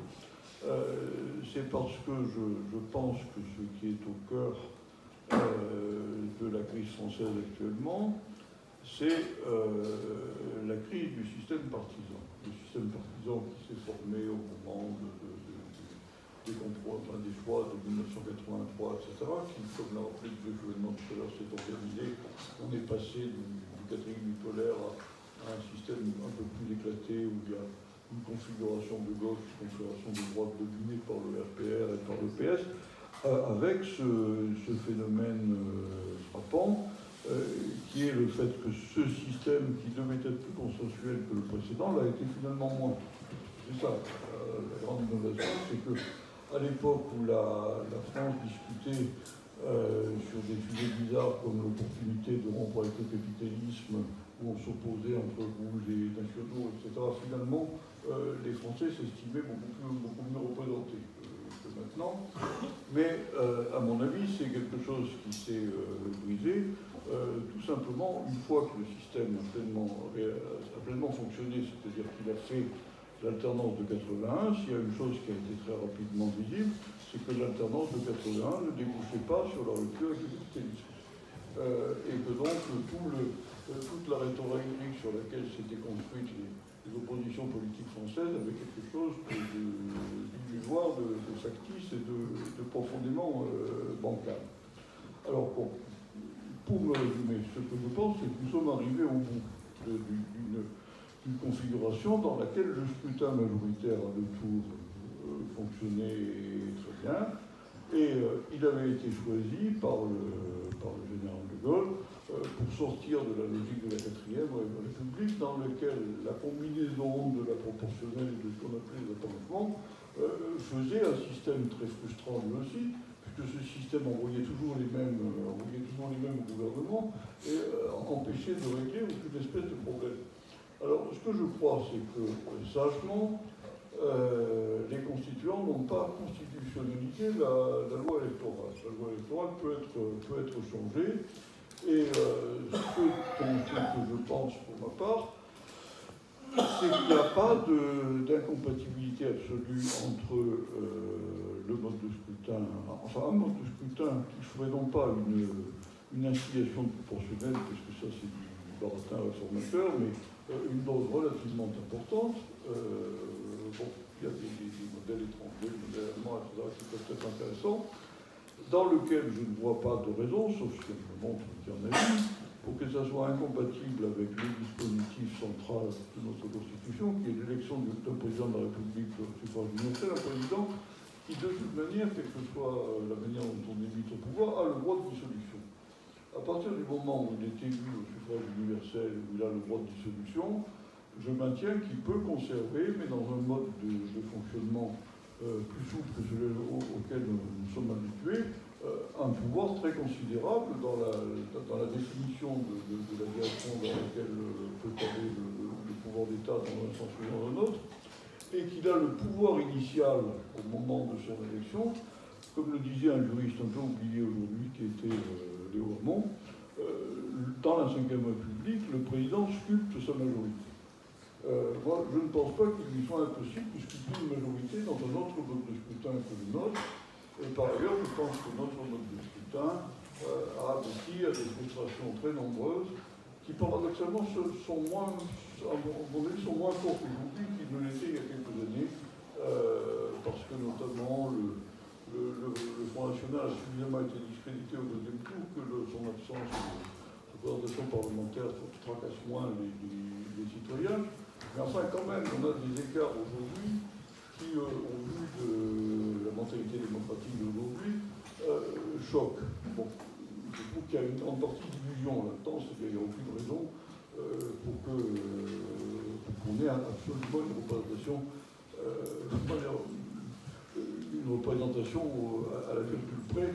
C'est parce que je pense que ce qui est au cœur de la crise française actuellement, c'est la crise du système partisan. Le système partisan qui s'est formé au moment des choix de 1983, etc., qui, comme l'a rappelé le gouvernement tout à l'heure, s'est organisé. On est passé du quatrième bipolaire à un système un peu plus éclaté où il y a une configuration de gauche, une configuration de droite dominée par le RPR et par le PS, avec ce phénomène frappant qui est le fait que ce système qui devait être plus consensuel que le précédent l'a été finalement moins. C'est ça, la grande innovation, c'est que à l'époque où la France discutait sur des sujets bizarres comme l'opportunité de rompre avec le capitalisme, où on s'opposait entre rouges et nationaux, etc., finalement, les Français s'estimaient beaucoup mieux représentés que maintenant. Mais, à mon avis, c'est quelque chose qui s'est brisé, tout simplement, une fois que le système a pleinement fonctionné, c'est-à-dire qu'il a fait l'alternance de 81, s'il y a une chose qui a été très rapidement visible, c'est que l'alternance de 81 ne débouchait pas sur la rupture avec le capitalisme. Et que donc toute la rhétorique sur laquelle s'étaient construites les oppositions politiques françaises avait quelque chose d'illusoire, de factice et de profondément bancal. Alors bon, pour me résumer, ce que je pense, c'est que nous sommes arrivés au bout d'une configuration dans laquelle le scrutin majoritaire à deux tours fonctionnait très bien, et il avait été choisi par le sortir de la logique de la 4e République, dans laquelle la combinaison de la proportionnelle et de ce qu'on appelait les attendements faisait un système très frustrant lui aussi, puisque ce système envoyait toujours les mêmes gouvernements et empêchait de régler aucune espèce de problème. Alors, ce que je crois, c'est que, sagement, les constituants n'ont pas constitutionnalisé la loi électorale. La loi électorale peut être changée, et ce que je pense pour ma part, c'est qu'il n'y a pas d'incompatibilité absolue entre le mode de scrutin, enfin un mode de scrutin qui ne ferait non pas une inciliation proportionnelle, parce que ça c'est du baratin réformateur, mais une dose relativement importante. Bon, il y a des modèles étrangers, des modèles allemands, etc., qui peuvent être intéressants, dans lequel je ne vois pas de raison, sauf si on me montre qu'il y en a une, pour que ça soit incompatible avec le dispositif central de notre Constitution, qui est l'élection d'un président de la République au suffrage universel, un président qui, de toute manière, quelle que soit la manière dont on débute au pouvoir, a le droit de dissolution. À partir du moment où il est élu au suffrage universel, où il a le droit de dissolution, je maintiens qu'il peut conserver, mais dans un mode de fonctionnement plus souple que celui auquel nous sommes habitués, un pouvoir très considérable dans la définition de la direction dans laquelle peut aller le pouvoir d'État dans un sens ou dans un autre, et qu'il a le pouvoir initial au moment de son élection, comme le disait un juriste un peu oublié aujourd'hui, qui était Léo Hamon, dans la Ve République, le président sculpte sa majorité. Moi, je ne pense pas qu'il lui soit impossible de sculpter une majorité dans un autre mode de scrutin que le nôtre. Et par ailleurs, je pense que notre mode de scrutin a abouti à des frustrations très nombreuses qui, paradoxalement, sont moins fortes aujourd'hui qu'ils ne l'étaient il y a quelques années, parce que notamment le Front National a suffisamment été discrédité au deuxième tour que son absence de représentation parlementaire tracasse moins les citoyens. Mais enfin, quand même, on a des écarts aujourd'hui qui, au vu de la mentalité démocratique d'aujourd'hui, choquent. Bon, je trouve qu'il y a une grande partie d'illusion là-dedans, c'est-à-dire qu'il n'y a aucune raison pour qu'on ait absolument une représentation à la virgule près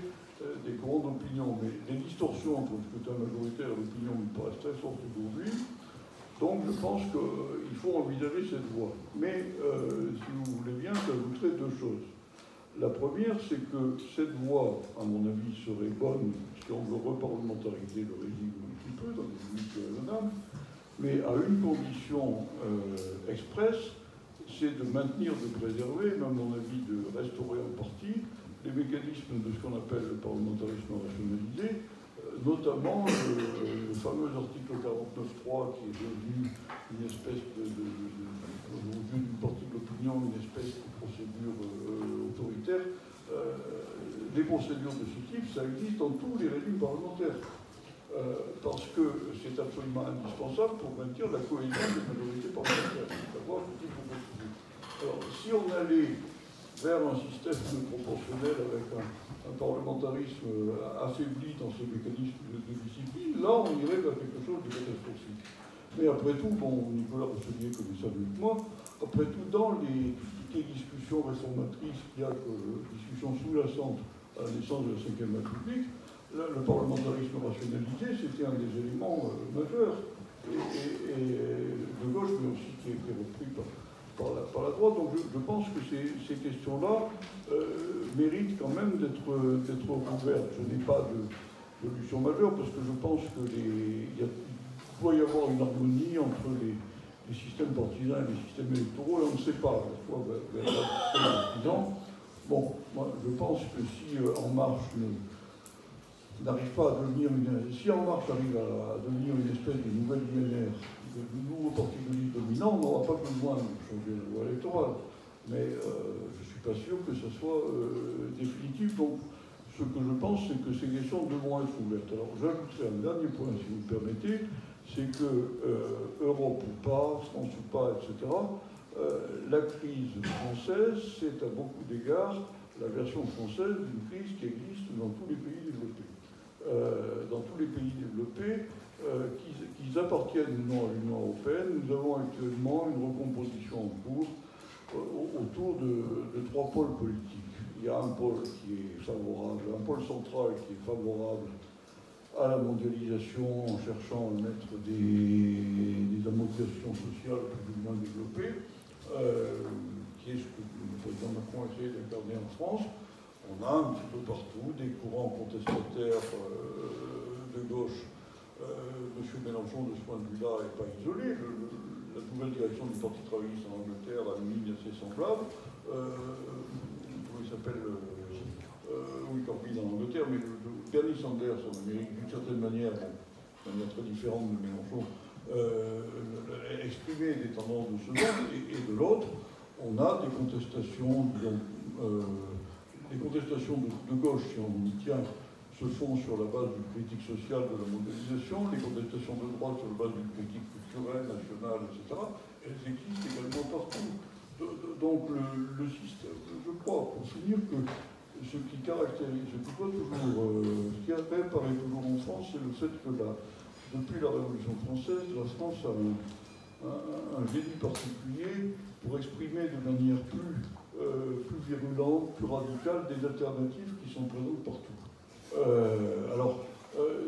des courants d'opinion. Mais les distorsions entre le scrutin majoritaire et l'opinion me paraissent très fortes aujourd'hui. Donc je pense qu'il faut envisager cette voie. Mais si vous voulez bien, j'ajouterai deux choses. La première, c'est que cette voie, à mon avis, serait bonne si on veut reparlementariser le régime un petit peu, dans les limites raisonnables, mais à une condition expresse, c'est de maintenir, de préserver, même à mon avis de restaurer en partie, les mécanismes de ce qu'on appelle le parlementarisme rationalisé, notamment le fameux article 49.3 qui est devenu une espèce au lieu d'une partie de l'opinion, une espèce de procédure autoritaire. Les procédures de ce type, ça existe dans tous les régimes parlementaires, parce que c'est absolument indispensable pour maintenir la cohésion des majorités parlementaires. Alors, si on allait vers un système proportionnel avec un parlementarisme affaibli dans ce mécanisme de discipline, là on irait vers quelque chose de catastrophique. Mais après tout, bon, Nicolas Rosselier connaît ça mieux que moi, après tout, dans toutes les discussions réformatrices qu'il y a, discussions sous-jacentes à la naissance de la Ve République, le parlementarisme rationalisé, c'était un des éléments majeurs, et de gauche, mais aussi qui est repris par la droite. Donc je pense que ces questions-là méritent quand même d'être ouvertes. Je n'ai pas de solution majeure, parce que je pense qu'il doit y avoir une harmonie entre les systèmes partisans et les systèmes électoraux, et on ne sait pas, à la fois vers les systèmes partisans. Bon, moi, je pense que si En Marche n'arrive pas à devenir si En Marche arrive à devenir une espèce de nouvelle UNR, de nouveau parti politique dominant, on n'aura pas besoin de changer la loi électorale. Mais je ne suis pas sûr que ce soit définitif. Donc, ce que je pense, c'est que ces questions devront être ouvertes. Alors, j'ajouterai un dernier point, si vous me permettez, c'est que Europe ou pas, France ou pas, etc., la crise française, c'est à beaucoup d'égards la version française d'une crise qui existe dans tous les pays développés. Dans tous tous les pays développés, qu'ils appartiennent ou non à l'Union européenne. Nous avons actuellement une recomposition en cours autour de trois pôles politiques. Il y a un pôle qui est favorable, un pôle central qui est favorable à la mondialisation en cherchant à mettre des amortissations sociales plus ou moins développées, qui est ce que le président Macron a essayé d'incarner en France. On a un petit peu partout des courants contestataires de gauche. M. Mélenchon, de ce point de vue-là, n'est pas isolé. La nouvelle direction du Parti travailliste en Angleterre a une ligne assez semblable. Comment il s'appelle oui, Corbyn en Angleterre, mais Bernie Sanders en Amérique, d'une certaine manière, de manière très différente de Mélenchon, exprimé des tendances de ce genre, et de l'autre, on a des contestations, disons, les contestations de gauche, si on y tient, se font sur la base d'une critique sociale de la mondialisation, les contestations de droite sur la base d'une critique culturelle, nationale, etc. Elles existent également partout. Donc le système, je crois, pour finir, que ce qui caractérise, ce qui apparaît toujours en France, c'est le fait que depuis la Révolution française, la France a un génie particulier pour exprimer de manière plus virulente, plus radicale, des alternatives qui sont présentes partout.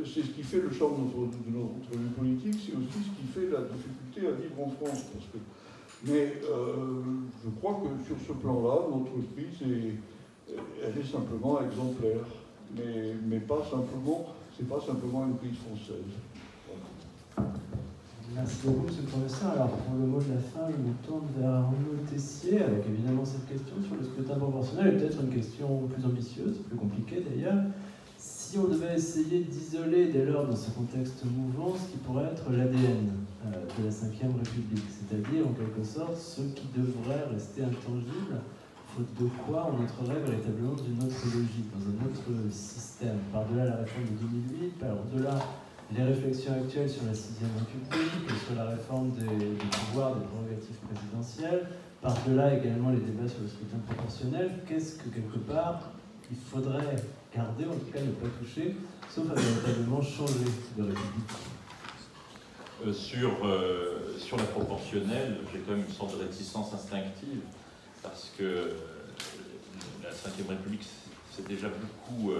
C'est ce qui fait le charme de notre vie politique, c'est aussi ce qui fait la difficulté à vivre en France. Mais je crois que sur ce plan-là, notre crise elle est simplement exemplaire, mais pas simplement, c'est pas simplement une crise française. Merci beaucoup, M. le Professeur. Alors, pour le mot de la fin, je me tourne vers Arnaud Tessier, avec évidemment cette question sur le scrutin proportionnel, et peut-être une question plus ambitieuse, plus compliquée d'ailleurs. Si on devait essayer d'isoler, dès lors, dans ce contexte mouvant, ce qui pourrait être l'ADN de la Ve République, c'est-à-dire, en quelque sorte, ce qui devrait rester intangible, faute de quoi on entrerait véritablement dans une autre logique, dans un autre système, par-delà la réforme de 2008, par-delà les réflexions actuelles sur la Sixième République, sur la réforme des pouvoirs, des prérogatives présidentielles, par-delà également les débats sur le scrutin proportionnel, qu'est-ce que, quelque part, il faudrait garder, en tout cas ne pas toucher, sauf à véritablement changer de République? Sur la proportionnelle, j'ai quand même une sorte de réticence instinctive, parce que la Ve République s'est déjà beaucoup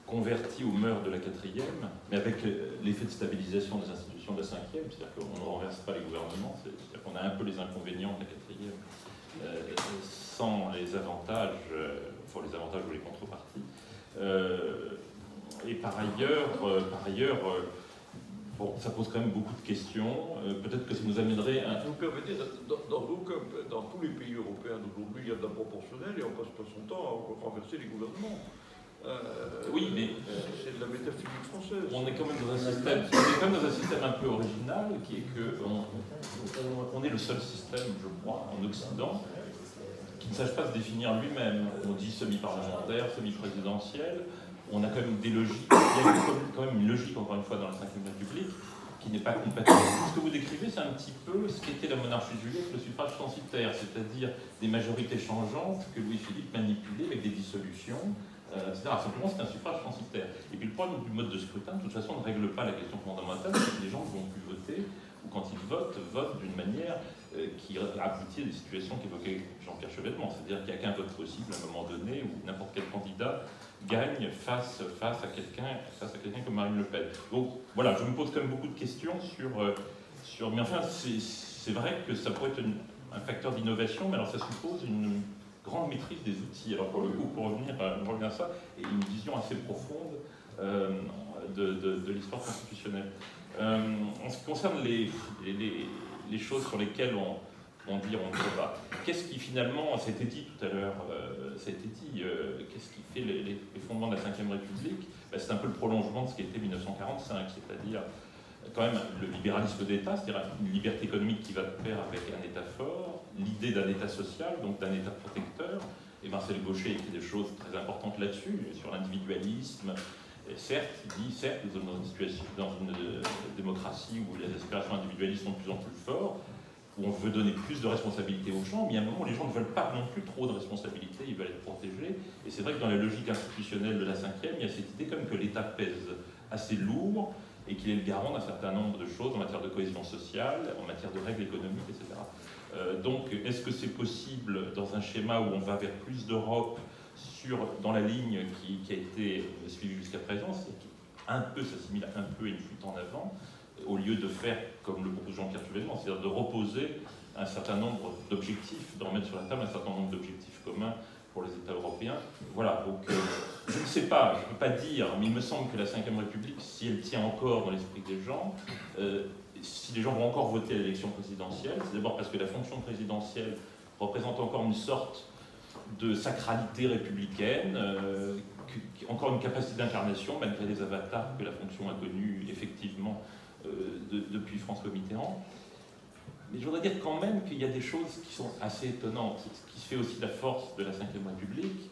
convertie aux mœurs de la Quatrième, mais avec l'effet de stabilisation des institutions de la Cinquième, c'est-à-dire qu'on ne renverse pas les gouvernements, c'est-à-dire qu'on a un peu les inconvénients de la Quatrième, sans les avantages, les avantages ou les contreparties. Et par ailleurs, bon, ça pose quand même beaucoup de questions. Peut-être que ça nous amènerait à... Vous permettez, dans tous les pays européens d'aujourd'hui, il y a de la proportionnelle et on passe pas son temps à renverser les gouvernements. Oui, mais c'est de la métaphysique française. On est quand même dans un système un peu original, qui est que on est le seul système, je crois, en Occident, qui ne sache pas se définir lui-même. On dit semi-parlementaire, semi-présidentiel. On a quand même des logiques. Il y a quand même une logique, encore une fois, dans la Ve République, qui n'est pas compatible. Ce que vous décrivez, c'est un petit peu ce qu'était la monarchie de Juillet avec le suffrage censitaire, c'est-à-dire des majorités changeantes que Louis-Philippe manipulait avec des dissolutions, etc. Simplement, c'est un suffrage censitaire. Et puis le problème du mode de scrutin, de toute façon, ne règle pas la question fondamentale, c'est que les gens ne vont plus voter, ou quand ils votent d'une manière qui aboutit à des situations qu'évoquait Jean-Pierre Chevènement, c'est-à-dire qu'il n'y a qu'un vote possible à un moment donné où n'importe quel candidat gagne face à quelqu'un comme Marine Le Pen. Donc voilà, je me pose quand même beaucoup de questions sur mais enfin, c'est vrai que ça pourrait être un facteur d'innovation, mais alors ça suppose une grande maîtrise des outils. Alors pour le coup, pour revenir à ça, et une vision assez profonde de l'histoire constitutionnelle. En ce qui concerne les choses sur lesquelles on dit on ne pas. Qu'est-ce qui finalement, ça a été dit tout à l'heure, qu'est-ce qui fait les fondements de la Ve République? C'est un peu le prolongement de ce qui était 1945, c'est-à-dire quand même le libéralisme d'État, c'est-à-dire une liberté économique qui va de pair avec un État fort, l'idée d'un État social, donc d'un État protecteur. Et Marcel Gauchet écrit des choses très importantes là-dessus, sur l'individualisme. Certes, il dit, certes, nous sommes dans une démocratie où les aspirations individualistes sont de plus en plus fortes, où on veut donner plus de responsabilités aux gens, mais il y a un moment où les gens ne veulent pas non plus trop de responsabilités, ils veulent être protégés. Et c'est vrai que dans la logique institutionnelle de la Ve, il y a cette idée comme que l'État pèse assez lourd et qu'il est le garant d'un certain nombre de choses en matière de cohésion sociale, en matière de règles économiques, etc. Donc, est-ce que c'est possible dans un schéma où on va vers plus d'Europe dans la ligne qui a été suivie jusqu'à présent, un peu s'assimile un peu à une fuite en avant, au lieu de faire comme le propose Jean-Pierre Chevènement, c'est-à-dire de reposer un certain nombre d'objectifs, de remettre sur la table un certain nombre d'objectifs communs pour les États européens. Voilà, donc je ne sais pas, je ne peux pas dire, mais il me semble que la Ve République, si elle tient encore dans l'esprit des gens, si les gens vont encore voter à l'élection présidentielle, c'est d'abord parce que la fonction présidentielle représente encore une sorte de sacralité républicaine, encore une capacité d'incarnation, malgré les avatars que la fonction a connus effectivement depuis François Mitterrand. Mais je voudrais dire quand même qu'il y a des choses qui sont assez étonnantes. Ce qui fait aussi la force de la Ve République,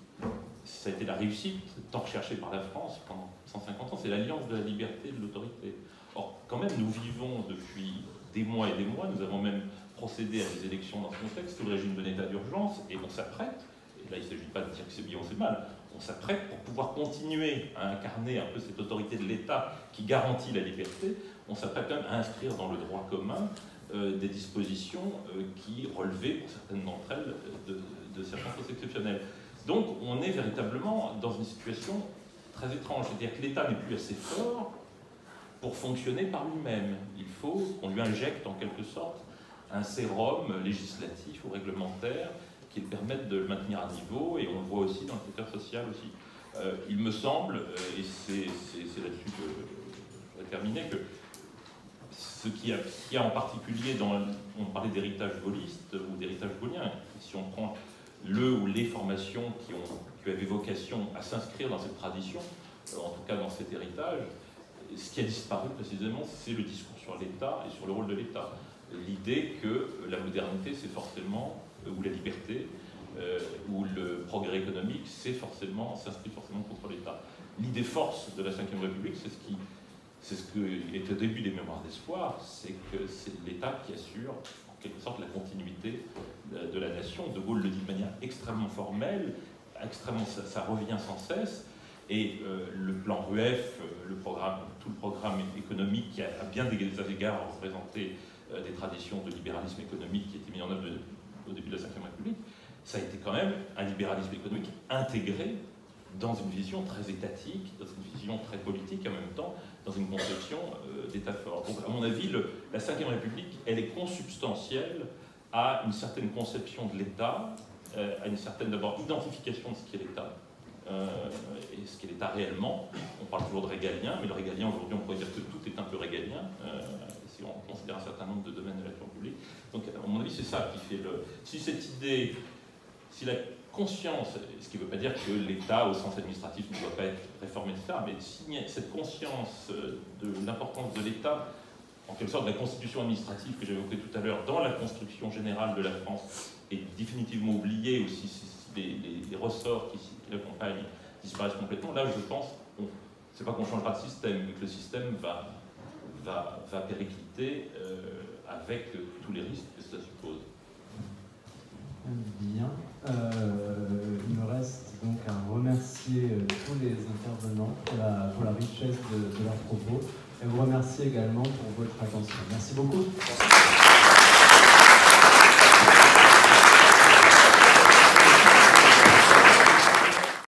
ça a été la réussite, tant recherchée par la France pendant 150 ans, c'est l'alliance de la liberté et de l'autorité. Or, quand même, nous vivons depuis des mois et des mois, nous avons même procédé à des élections dans ce contexte, sous le régime de l'état d'urgence, et on s'apprête, et là il ne s'agit pas de dire que c'est bien ou c'est mal, on s'apprête pour pouvoir continuer à incarner un peu cette autorité de l'État qui garantit la liberté, on s'apprête quand même à inscrire dans le droit commun des dispositions qui relevaient, pour certaines d'entre elles, de circonstances exceptionnelles. Donc on est véritablement dans une situation très étrange, c'est-à-dire que l'État n'est plus assez fort pour fonctionner par lui-même. Il faut qu'on lui injecte en quelque sorte un sérum législatif ou réglementaire qui le permette de le maintenir à niveau, et on le voit aussi dans le secteur social aussi. Il me semble, et c'est là-dessus que je vais terminer, que ce qui a en particulier on parlait d'héritage gaulliste ou d'héritage gaullien, si on prend le ou les formations qui avaient vocation à s'inscrire dans cette tradition, en tout cas dans cet héritage, ce qui a disparu précisément, c'est le discours sur l'État et sur le rôle de l'État. L'idée que la modernité, c'est forcément, ou la liberté, ou le progrès économique, s'inscrit forcément contre l'État. L'idée force de la Ve République, c'est ce qui est au début des Mémoires d'Espoir, c'est que c'est l'État qui assure en quelque sorte la continuité de la nation. De Gaulle le dit de manière extrêmement formelle, ça revient sans cesse, et le plan RUEF, tout le programme économique qui a à bien des égards représenté des traditions de libéralisme économique qui étaient mis en œuvre au début de la Ve République, ça a été quand même un libéralisme économique intégré dans une vision très étatique, dans une vision très politique, et en même temps dans une conception d'État fort. Donc, à mon avis, la Ve République, elle est consubstantielle à une certaine conception de l'État, à une certaine, d'abord, identification de ce qu'est l'État, et ce qu'est l'État réellement. On parle toujours de régalien, mais le régalien, aujourd'hui, on pourrait dire que tout est un peu régalien, si on considère un certain nombre de domaines de l'action publique. Donc, à mon avis, c'est ça qui fait Si cette idée, si la conscience, ce qui ne veut pas dire que l'État, au sens administratif, ne doit pas être réformé, etc., mais s'il y a cette conscience de l'importance de l'État, en quelque sorte de la constitution administrative que j'évoquais tout à l'heure, dans la construction générale de la France, est définitivement oubliée, ou si les ressorts qui l'accompagnent disparaissent complètement, là, je pense, c'est pas qu'on changera de système, mais que le système va péricliter avec tous les risques que ça suppose. Bien. Il me reste donc à remercier tous les intervenants pour la richesse de leurs propos, et vous remercier également pour votre attention. Merci beaucoup.